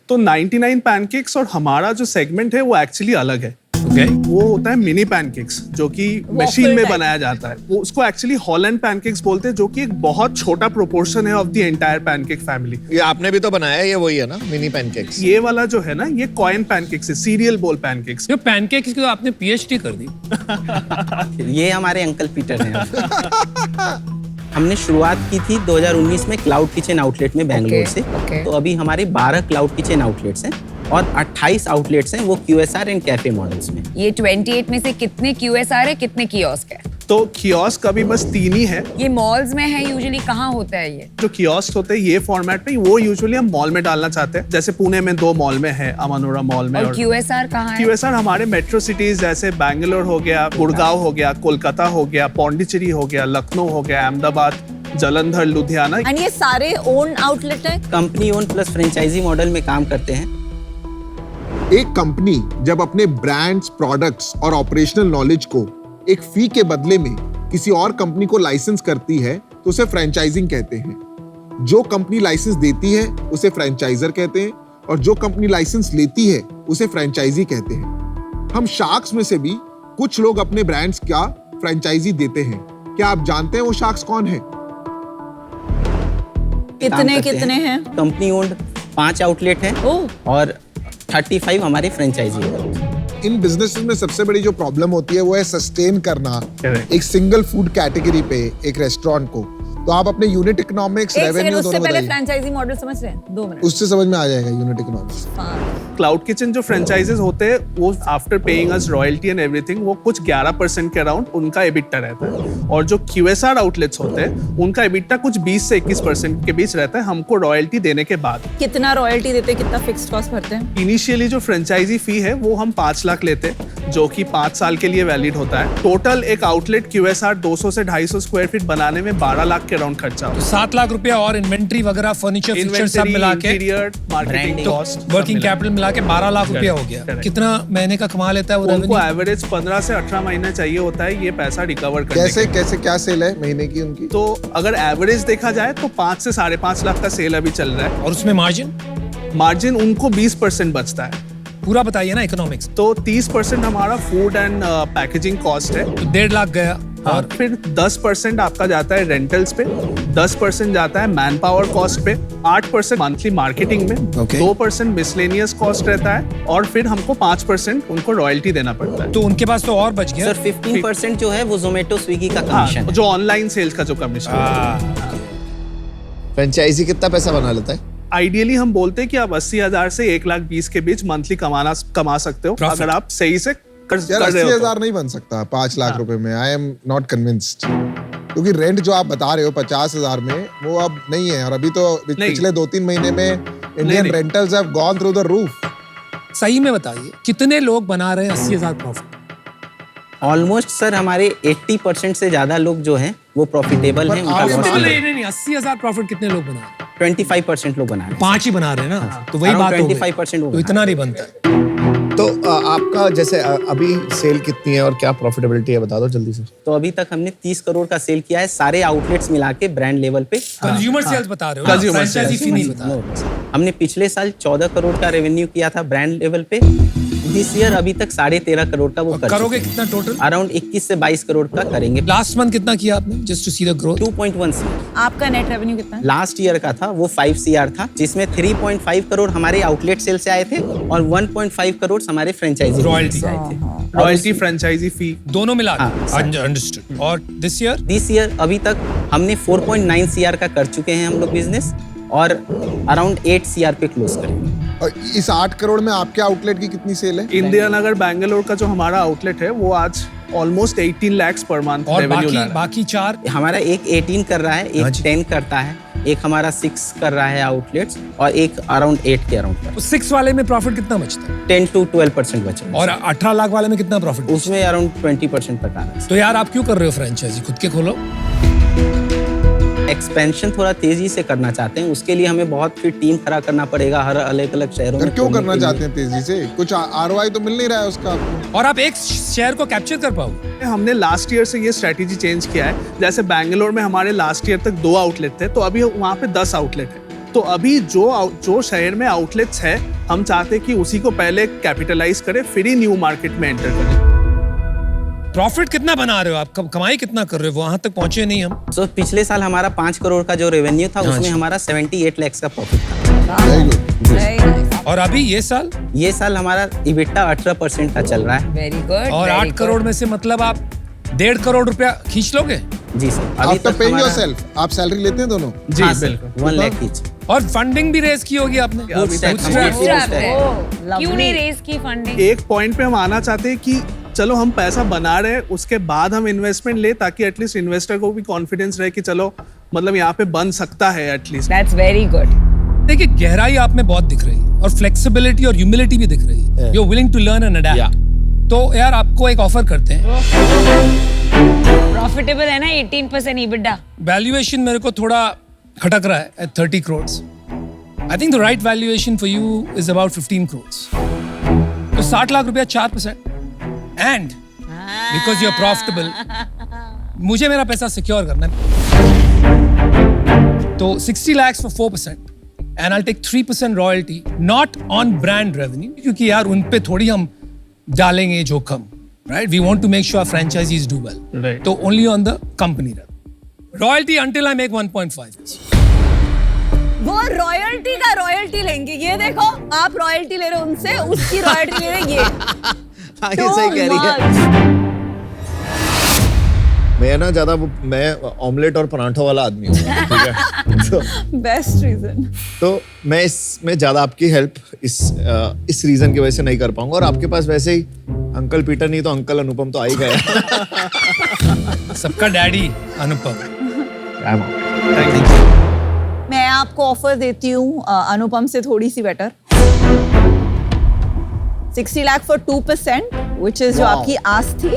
तो 99 पैनकेक्स और हमारा जो सेगमेंट है वो एक्चुअली अलग है। वो होता है मिनी पैनकेक्स जो कि मशीन में type. बनाया जाता है। वो उसको एक्चुअली हॉलैंड पैनकेक्स बोलते हैं जो कि एक बहुत छोटा प्रोपोर्शन है of the entire pancake family. ये आपने भी तो बनाया है, ये वही है ना मिनी पैनकेक्स। ये वाला जो है ना ये कॉइन पैनकेक्स है, सीरियल बोल पैनकेक्स। ये पैनकेक्स की तो आपने पीएचडी कर दी। ये हमारे अंकल पीटर हैं। हमने शुरुआत की थी 2019 में क्लाउड किचन आउटलेट में बैंगलोर से। तो अभी हमारे 12 क्लाउड किचन आउटलेट्स हैं और 28 आउटलेट्स हैं वो QSR एंड कैफे मॉडल्स में। ये 28 में से कितने QSR है, कितने कियोस्क है? तो कियोस्क अभी बस 3 ही है। ये मॉल्स में है यूजुअली, कहाँ होता है ये? जो कियोस्क होते हैं ये फॉर्मेट में, वो यूजुअली हम मॉल में डालना चाहते हैं। जैसे पुणे में 2 मॉल में है, अमानुरा मॉल में। और QSR कहाँ है? QSR हमारे मेट्रो सिटीज जैसे बैंगलोर हो गया, गुड़गांव हो गया, कोलकाता हो गया, पौंडीचेरी हो गया, लखनऊ हो गया, अहमदाबाद, जलंधर, लुधियाना। And ये सारे ओन आउटलेट है? Company own plus franchise model में काम करते हैं। एक कंपनी जब अपने ब्रांड्स, प्रोडक्ट्स और ऑपरेशनल नॉलेज को एक फी के बदले में किसी और कंपनी को लाइसेंस करती है तो उसे फ्रेंचाइजिंग कहते हैं। जो कंपनी लाइसेंस देती है उसे फ्रेंचाइजर कहते हैं और जो कंपनी लाइसेंस लेती है उसे फ्रेंचाइजी कहते हैं। हम शार्क्स में से भी कुछ लोग अपने ब्रांड्स का फ्रेंचाइजी देते हैं। क्या आप जानते हैं वो शार्क्स कौन है? कितने हैं? कंपनी ओन्ड 5 आउटलेट हैं और 35 हमारे फ्रेंचाइजी हैं। इन बिजनेसेस में सबसे बड़ी जो प्रॉब्लम होती है वो है सस्टेन करना एक सिंगल फूड कैटेगरी पे एक रेस्टोरेंट को। तो आप अपने यूनिट इकोनॉमिक्स, रेवेन्यू दोनों उससे पहले बताइए। फ्रेंचाइजी मॉडल समझ रहे हैं? 2 मिनट। उससे समझ में आ जाएगा यूनिट इकोनॉमिक्स। क्लाउड किचन जो फ्रेंचाइजेस होते हैं वो after paying us royalty and everything वो कुछ 11% के अराउंड उनका एबिटा रहता है, और जो QSR आउटलेट्स होते हैं उनका एबिटा कुछ 20 से 21% के बीच रहता है हमको रॉयल्टी देने के बाद। कितना रॉयल्टी देते हैं, कितना फिक्स्ड कॉस्ट भरते हैं? इनिशियली जो फ्रेंचाइजी फी है वो हम 5 लाख लेते हैं, जो कि 5 साल के लिए वैलिड होता है। टोटल एक आउटलेट QSR 200 से 250 स्क्वायर फीट बनाने में 12 लाख के अराउंड खर्चा होता है। 7 लाख रुपया और इन्वेंट्री वगैरह फर्नीचर फिक्सचर सब मिला के interior marketing cost working capital मिला के 12 लाख रुपया हो गया। Correct. कितना महीने का कमा लेता है वो उनको रेवेन्यू? एवरेज 15 से 18 महीना चाहिए होता है ये पैसा रिकवर करने कैसे के। कैसे क्या सेल है महीने की उनकी? तो अगर एवरेज देखा जाए तो 5 से 5.5 लाख का सेल अभी चल रहा है, और उसमें मार्जिन मार्जिन उनको 20% बचता है। पूरा बताइए ना इकोनॉमिक्स। तो 30% हमारा फूड एंड पैकेजिंग कॉस्ट है, तो 1.5 लाख गया, और और फिर 10% आपका जाता है रेंटल्स पे, 10% जाता है मैन पावर कॉस्ट पे, 8% मंथली मार्केटिंग में, Okay. 2% मिसलेनियस कॉस्ट रहता है, और फिर हमको 5% उनको रॉयल्टी देना पड़ता है। तो उनके पास तो और बच गया। सर 15% जो है वो जोमेटो स्विगी का हाँ, कमीशन है। जो ऑनलाइन सेल्स का जो कमीशन। फ्रेंचाइजी कितना पैसा बना लेता है? आइडियली हम बोलते हैं कि आप 80,000 से 1,20,000 के बीच मंथली कमा सकते हो, Profit. अगर आप सही से कर यार रहे हो तो। 80,000 नहीं बन सकता 5 लाख रुपए में। आई एम नॉट कन्विंस्ड, क्योंकि रेंट जो आप बता रहे हो 50,000 में वो अब नहीं है, और अभी तो पिछले 2-3 महीने में इंडियन नहीं। Rentals have gone through the roof. सही में बताइए कितने लोग बना रहे हैं 80,000 प्रॉफिट? ऑलमोस्ट सर हमारे 80% से ज्यादा लोग जो हैं वो प्रॉफिटेबल हैं। उनका loss नहीं 80,000 प्रॉफिट कितने लोग बना रहे हैं? 25% लोग बना रहे हैं। 5 ही बना रहे हैं ना, तो वही Around बात हो गई। 25% वो तो इतना नहीं बनता है। तो आपका जैसे अभी सेल कितनी है और क्या प्रॉफिटेबिलिटी है बता दो जल्दी से। तो अभी तक हमने 30 करोड़ का सेल किया है सारे आउटलेट्स मिला के ब्रांड लेवल पे। कंज्यूमर सेल्स बता रहे हो, Consumer फ्रेंचाइजी sales। फी नहीं बता रहे। No, हमने पिछले साल 14 करोड़ का रेवेन्यू किया था ब्रांड लेवल पे। दिस ईयर अभी तक 13.5 करोड़ का वो कर करोगे कितना टोटल? अराउंड 21 से 22 करोड़ का करेंगे। लास्ट मंथ कितना किया आपने, just to see the growth? 2.1 CR आपका नेट रेवेन्यू कितना है? लास्ट ईयर का था, वो 5 CR था, जिसमें 3.5 करोड़ हमारे आउटलेट सेल से आए थे और 1.5 करोड़ हमारे फ्रेंचाइजी Royalty। से आए थे। रॉयल्टी फ्रेंचाइजी फी दोनों मिला हाँ, अंडरस्टूड। और दिस ईयर दिस ईयर अभी तक हमने 4.9 CR का कर चुके हैं हम लोग बिजनेस, और अराउंड 8 CR पे क्लोज करेंगे। और इस 8 करोड़ में आपके आउटलेट की कितनी सेल है? इंडिया नगर बैंगलोर का जो हमारा आउटलेट है वो आज ऑलमोस्ट 18 lakhs पर मंथ और रेवेन्यू ला बाकी रहा है। बाकी 4 हमारा एक 18 कर रहा है, हाँ एक जी। 10 करता है, एक हमारा 6 कर रहा है आउटलेट्स, और एक अराउंड 8 के अराउंड कर। 6 वाले में प्रॉफिट कितना बचता है? 10 to 12% बचा और 18 लाख वाले में कितना प्रॉफिट? उसमें अराउंड 20% तक आ रहा है। तो यार आप क्यों कर रहे हो फ्रेंचाइजी, खुद के खोलो। एक्सपेंशन थोड़ा तेजी से करना चाहते हैं, उसके लिए हमें बहुत फिर टीम खड़ा करना पड़ेगा हर अलग अलग शहरों फिर में। क्यों खोलने करना के लिए। चाहते हैं तेजी से? कुछ ROI तो मिल नहीं रहा है उसका आपको। और आप एक शेयर को कैप्चर कर पाओगे। हमने लास्ट ईयर से ये स्ट्रेटेजी चेंज किया है। जैसे बैंगलोर में हमारे लास्ट ईयर तक 2 आउटलेट थे, तो अभी वहाँ पे 10 आउटलेट है। तो अभी जो शहर में आउटलेट्स है, हम चाहते हैं कि उसी को पहले कैपिटलाइज करें, फिर ही न्यू मार्केट में एंटर करें। प्रॉफिट कितना बना रहे हो आप, कमाई कितना कर रहे हो, वहां तक पहुंचे नहीं हम। तो पिछले साल हमारा 5 करोड़ का जो रेवेन्यू था, उसमें जी। हमारा 78 lakhs का प्रॉफिट था। Very good. Very nice. और अभी ये साल ये साल हमारा इबिटा 18% का चल रहा है। Very good. और 8 करोड़ में से मतलब आप 1.5 करोड़ रुपया खींच लोगे। जी सर। आफ्टर पेइंग हमारा- योरसेल्फ, आप सैलरी लेते हैं दोनों? जी हाँ सर, बिल्कुल। 1 लाख ईच। और फंडिंग भी रेज की होगी आपने। Bootstrap, Bootstrap। bootstrap। क्यों नहीं रेज की फंडिंग? एक पॉइंट पे हम आना चाहते हैं कि चलो हम पैसा बना रहे हैं, उसके बाद हम इन्वेस्टमेंट ले, ताकि एटलीस्ट इन्वेस्टर को भी कॉन्फिडेंस रहे कि चलो मतलब यहाँ पे बन सकता है एटलीस्ट। That's very good. देखिए गहराई आप में बहुत दिख रही है, और फ्लेक्सिबिलिटी और ह्यूमिलिटी भी दिख रही है। You are willing to learn and adapt. तो यार आपको एक ऑफर करते हैं। प्रॉफिटेबल है ना 18% EBITDA? वैल्यूएशन मेरे को थोड़ा खटक रहा है at 30 crores. I think the right valuation for you is about 15 crores. तो 60 लाख रुपया 4%. And because you're profitable, मुझे मेरा पैसा सिक्योर करना है। तो 60 lakhs for 4%. And I'll take 3% royalty, not on brand revenue, क्योंकि यार उन पे थोड़ी हम डालेंगे जोखम, right? We want to make sure our franchisees do well. Right. तो only on the company revenue. Royalty until I make 1.5. वो रॉयल्टी का रॉयल्टी लेंगे। ये देखो, आप रॉयल्टी ले रहे हो उनसे, उसकी रॉयल्टी ले रहे हैं ये। ये सही कह रही है। Too much. मैं ना ज्यादा मैं ऑमलेट और पराठों वाला आदमी हूँ, ठीक है। Best reason. तो मैं इसमें ज़्यादा आपकी हेल्प इस रीज़न की वजह से नहीं कर पाऊंगा, और आपके पास वैसे ही अंकल पीटर नहीं तो अंकल अनुपम तो आ ही गया। सबका डैडी अनुपम। मैं आपको ऑफर देती हूँ अनुपम से थोड़ी सी better. 60 lakh for 2%, which is जो आपकी आस थी।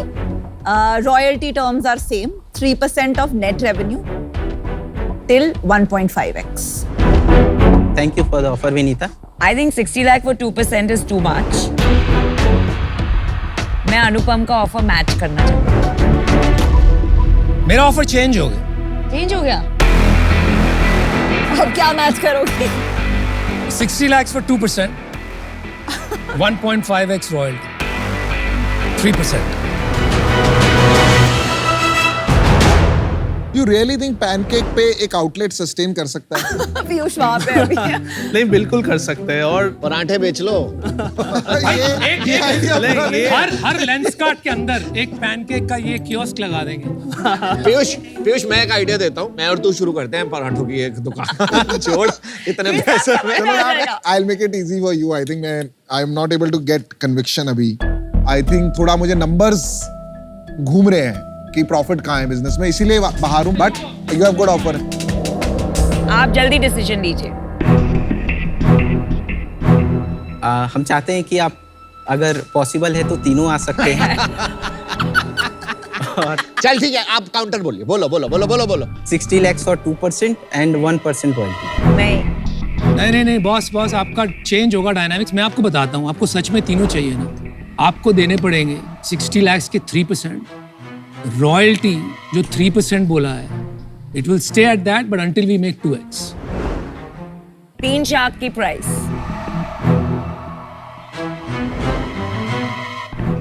Royalty terms are same, 3% of net revenue till 1.5x. Thank you for the offer, Vinita. I think 60 lakh for 2% is too much. मैं अनुपम का ऑफर मैच करना चाहती हूँ। मेरा ऑफर चेंज हो गया। चेंज हो गया? अब क्या मैच करोगे? 60 lakhs for 2%, 1.5x royalty, 3%. You really think pancake पे एक आउटलेट सस्टेन कर सकता है? पीयूष वहाँ पे अभी है। नहीं, बिल्कुल कर सकते हैं। और पराठे बेच लो। हर लेंस कार्ट के अंदर एक पैनकेक का ये कियोस्क लगा देंगे। पीयूष मैं एक आइडिया देता हूँ, मैं और तू शुरू करते हैं पराठों की एक दुकान। छोड़ इतने पैसे में। I'll make it easy for you. I think I'm not able to get conviction अभी। I think थोड़ा मुझे numbers घूम रहे हैं कि प्रॉफिट कहाँ है बिजनेस में, इसीलिए बाहर हूँ, but you have good offer. आप जल्दी डिसीजन लीजिए। हम चाहते हैं कि आप अगर पॉसिबल है तो तीनों आ सकते हैं। चल ठीक है, आप काउंटर बोलिए। बोलो। 60 lakhs और 2% and 1% royalty. नहीं बॉस आपका चेंज होगा डायनामिक्स। मैं आपको बताता हूँ, आपको सच में तीनों चाहिए ना, आपको देने पड़ेंगे 60 lakhs के 3%, रॉयल्टी जो 3% बोला है, it will stay at that but until we make 2x। 3 shark की प्राइस।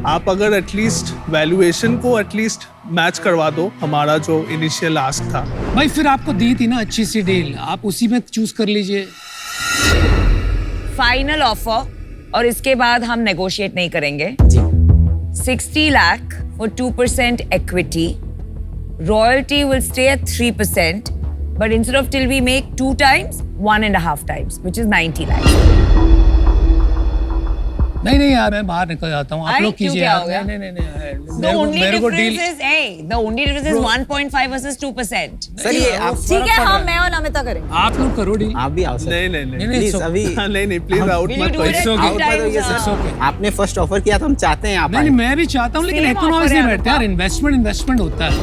आप अगर एटलीस्ट वैल्यूएशन को एटलीस्ट मैच करवा दो हमारा जो इनिशियल आस्क था। भाई फिर आपको दी थी ना अच्छी सी डील, आप उसी में चूज कर लीजिए। फाइनल ऑफर, और इसके बाद हम नेगोशिएट नहीं करेंगे। 60 lakh for 2% equity. Royalty will stay at 3%, but instead of till we make 2 times, 1.5 times, which is 90 lakhs. नहीं यार, मैं बाहर निकल जाता हूँ, आप लोग कीजिए यार। नहीं मेरे को deal. The only difference is 1.5 versus 2%. Sir ये आप ठीक है, हम मैं और नमिता करेंगे। आप लोग करो डील। आप भी आओ सर। नहीं प्लीज अभी नहीं प्लीज आउट मत करो। आपने फर्स्ट ऑफर किया तो हम चाहते हैं आप नहीं मैं भी चाहता हूँ, लेकिन इकोनॉमिक्स नहीं बैठते यार। इन्वेस्टमेंट होता है।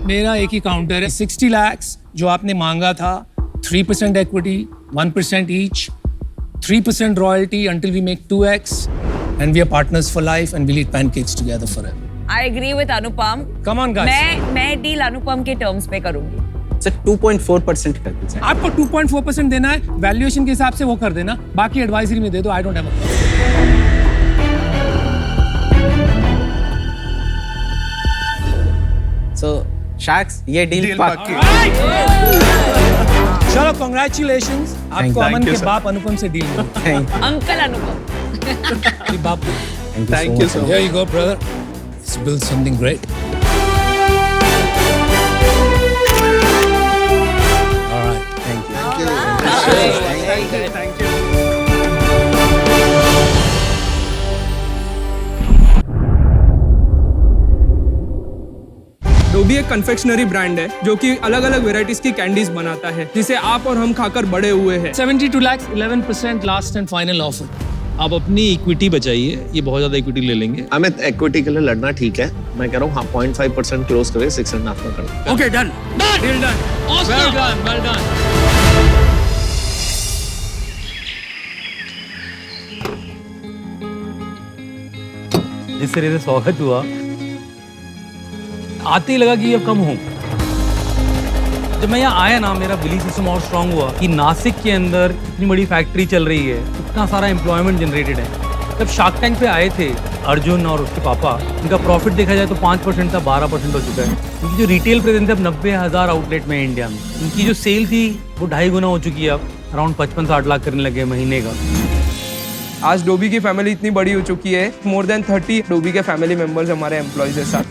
मेरा एक ही काउंटर है, 60 lakhs जो आपने मांगा था, 3% equity, 1% each, 3% royalty until we make 2x, and we are partners for life, and we'll eat pancakes together forever. I agree with Anupam. Come on guys. मैं डील अनुपम के टर्म्स पे करूंगी। सर 2.4% कर दीजिए। आपको 2.4% देना है, वैल्यूएशन के हिसाब से वो कर देना, बाकी एडवाइजरी में दे दो। I don't have a So Sharks, ये डील पक्की। चलो congratulations, आपको अमन के बाप अनुपम से डील मिली। अंकल अनुपम। बाप। Thank you so much. Here you go, brother. Let's build something great. All right. Thank you. Thank you. Dobby एक कन्फेक्शनरी ब्रांड है जो कि अलग अलग वेराइटीज की कैंडीज बनाता है, जिसे आप और हम खाकर बड़े हुए हैं। 72 lakhs, 11% last and final offer. आप अपनी इक्विटी बचाइए, ये बहुत ज्यादा इक्विटी ले लेंगे। अमित, इक्विटी के लिए लड़ना ठीक है, मैं कह रहा हूँ हाँ 0.5% क्लोज करें, 6.5 में करें। Okay, done. Deal done. Well done. जिस तरह से स्वागत हुआ, आते ही लगा कि अब कम हूँ। जब मैं यहाँ आया ना, मेरा बिलीफ सिस्टम और स्ट्रांग हुआ कि नासिक के अंदर इतनी बड़ी फैक्ट्री चल रही है, इतना सारा एम्प्लॉयमेंट जनरेटेड है। जब शार्क टैंक पे आए थे अर्जुन और उसके पापा, इनका प्रॉफिट देखा जाए तो 5% था, 12% हो चुका है। इनकी जो रिटेल प्रेजेंस है अब 90,000 आउटलेट में इंडिया में। इनकी जो सेल थी वो 2.5 गुना हो चुकी है, अब अराउंड 55-60 लाख करने लगे महीने का। आज डोबी की फैमिली इतनी बड़ी हो चुकी है, मोर देन 30 डोबी के फैमिली मेंबर्स हमारे एम्प्लॉयज के साथ।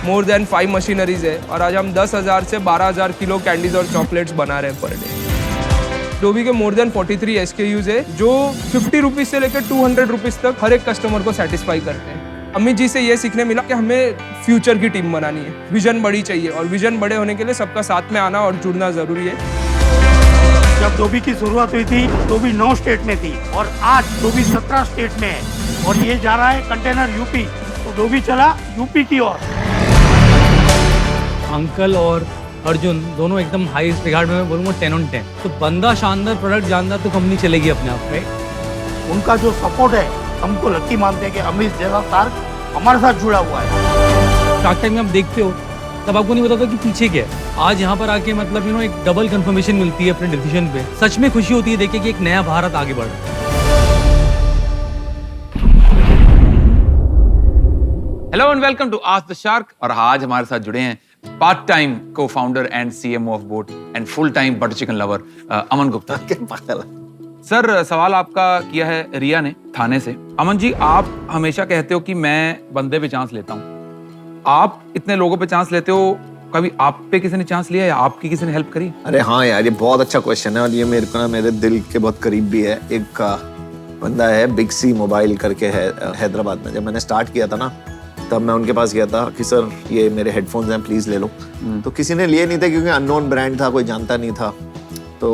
मोर देन 5 मशीनरीज है और आज हम 10,000 से 12,000 किलो कैंडीज और चॉकलेट्स बना रहे हैं पर डे। डोबी के मोर देन 43 SKUs है जो 50 रुपीज से लेकर 200 रुपीज तक हर एक कस्टमर को सेटिस्फाई करते हैं। अमित जी से ये सीखने मिला कि हमें फ्यूचर की टीम बनानी है, विजन बड़ी चाहिए और विजन बड़े होने के लिए सबका साथ में आना और जुड़ना जरूरी है। जब डोबी की शुरुआत हुई थी डोबी 9 स्टेट में थी और आज डोबी 17 स्टेट में है और ये जा रहा है कंटेनर यूपी, तो डोबी चला यूपी की ओर। अंकल और अर्जुन दोनों एकदम हाई रिगार्ड में मैं बोलूँगा 10 on 10। तो बंदा शानदार, प्रोडक्ट जानदार, तो कंपनी चलेगी अपने आप में। उनका जो सपोर्ट है हमको लकी मानते हैं कि अमित जैसा शार्क हमारे साथ जुड़ा हुआ है। शार्क टैंक में आप देखते हो तब आपको नहीं पता था कि पीछे क्या है। आज यहाँ पर आके मतलब एक डबल कंफर्मेशन मिलती है अपने डिसीजन पे। सच में खुशी होती है देखे कि एक नया भारत आगे बढ़ रहा है। Hello and welcome to Ask the Shark. और आज हमारे साथ जुड़े हैं part time co founder and CMO of boAt and full time butter chicken lover Aman Gupta. Sir, सवाल आपका किया है रिया ने थाने से। अमन जी, आप हमेशा कहते हो कि मैं बंदे पे चांस लेता हूँ, आप इतने लोगों पे चांस लेते हो, कभी आप पे किसी ने चांस लिया या आपकी किसी ने हेल्प करी? अरे हाँ यार, ये बहुत अच्छा क्वेश्चन है और ये मेरे को ना मेरे दिल के बहुत करीब भी है। एक बंदा है बिग सी मोबाइल करके है हैदराबाद में। जब मैंने स्टार्ट किया था ना तब मैं उनके पास गया था कि सर ये मेरे हेडफोन्स हैं प्लीज ले लो। तो किसी ने लिए नहीं थे क्योंकि अननोन ब्रांड था, कोई जानता नहीं था। तो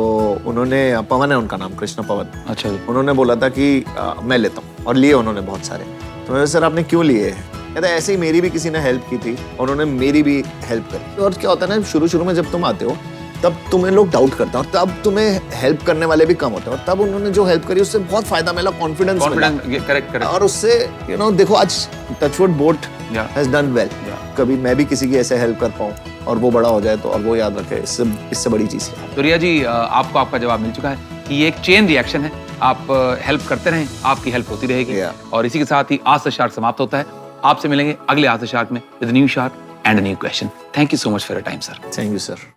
उन्होंने, पवन है उनका नाम, कृष्ण पवन। अच्छा जी। उन्होंने बोला था कि मैं लेता हूँ और लिए उन्होंने बहुत सारे। तो मैंने सर आपने क्यों लिए? कहता ऐसे ही मेरी भी किसी ने हेल्प की थी और उन्होंने मेरी भी हेल्प करी। और क्या होता है ना, शुरू में जब तुम आते हो तब तुम्हें लोग डाउट करते हैं और तब तुम्हें हेल्प करने वाले भी कम होते हैं और तब उन्होंने जो हेल्प करी उससे बहुत फायदा मिला, कॉन्फिडेंस करेक्ट। और उससे देखो आज touchwood boAt has done well. कभी मैं भी किसी की ऐसे हेल्प कर पाऊँ और वो बड़ा हो जाए तो, और वो याद रखे, इससे बड़ी चीज है। तो रिया जी, आपको आपका जवाब मिल चुका है कि ये एक चेन रिएक्शन है। आप हेल्प करते रहें, आपकी हेल्प होती रहेगी। और इसी के साथ ही आस्क द शार्क समाप्त होता है। आपसे मिलेंगे अगले आस्क द शार्क में with new shark and new question. Thank you so much for your time sir. Thank you sir.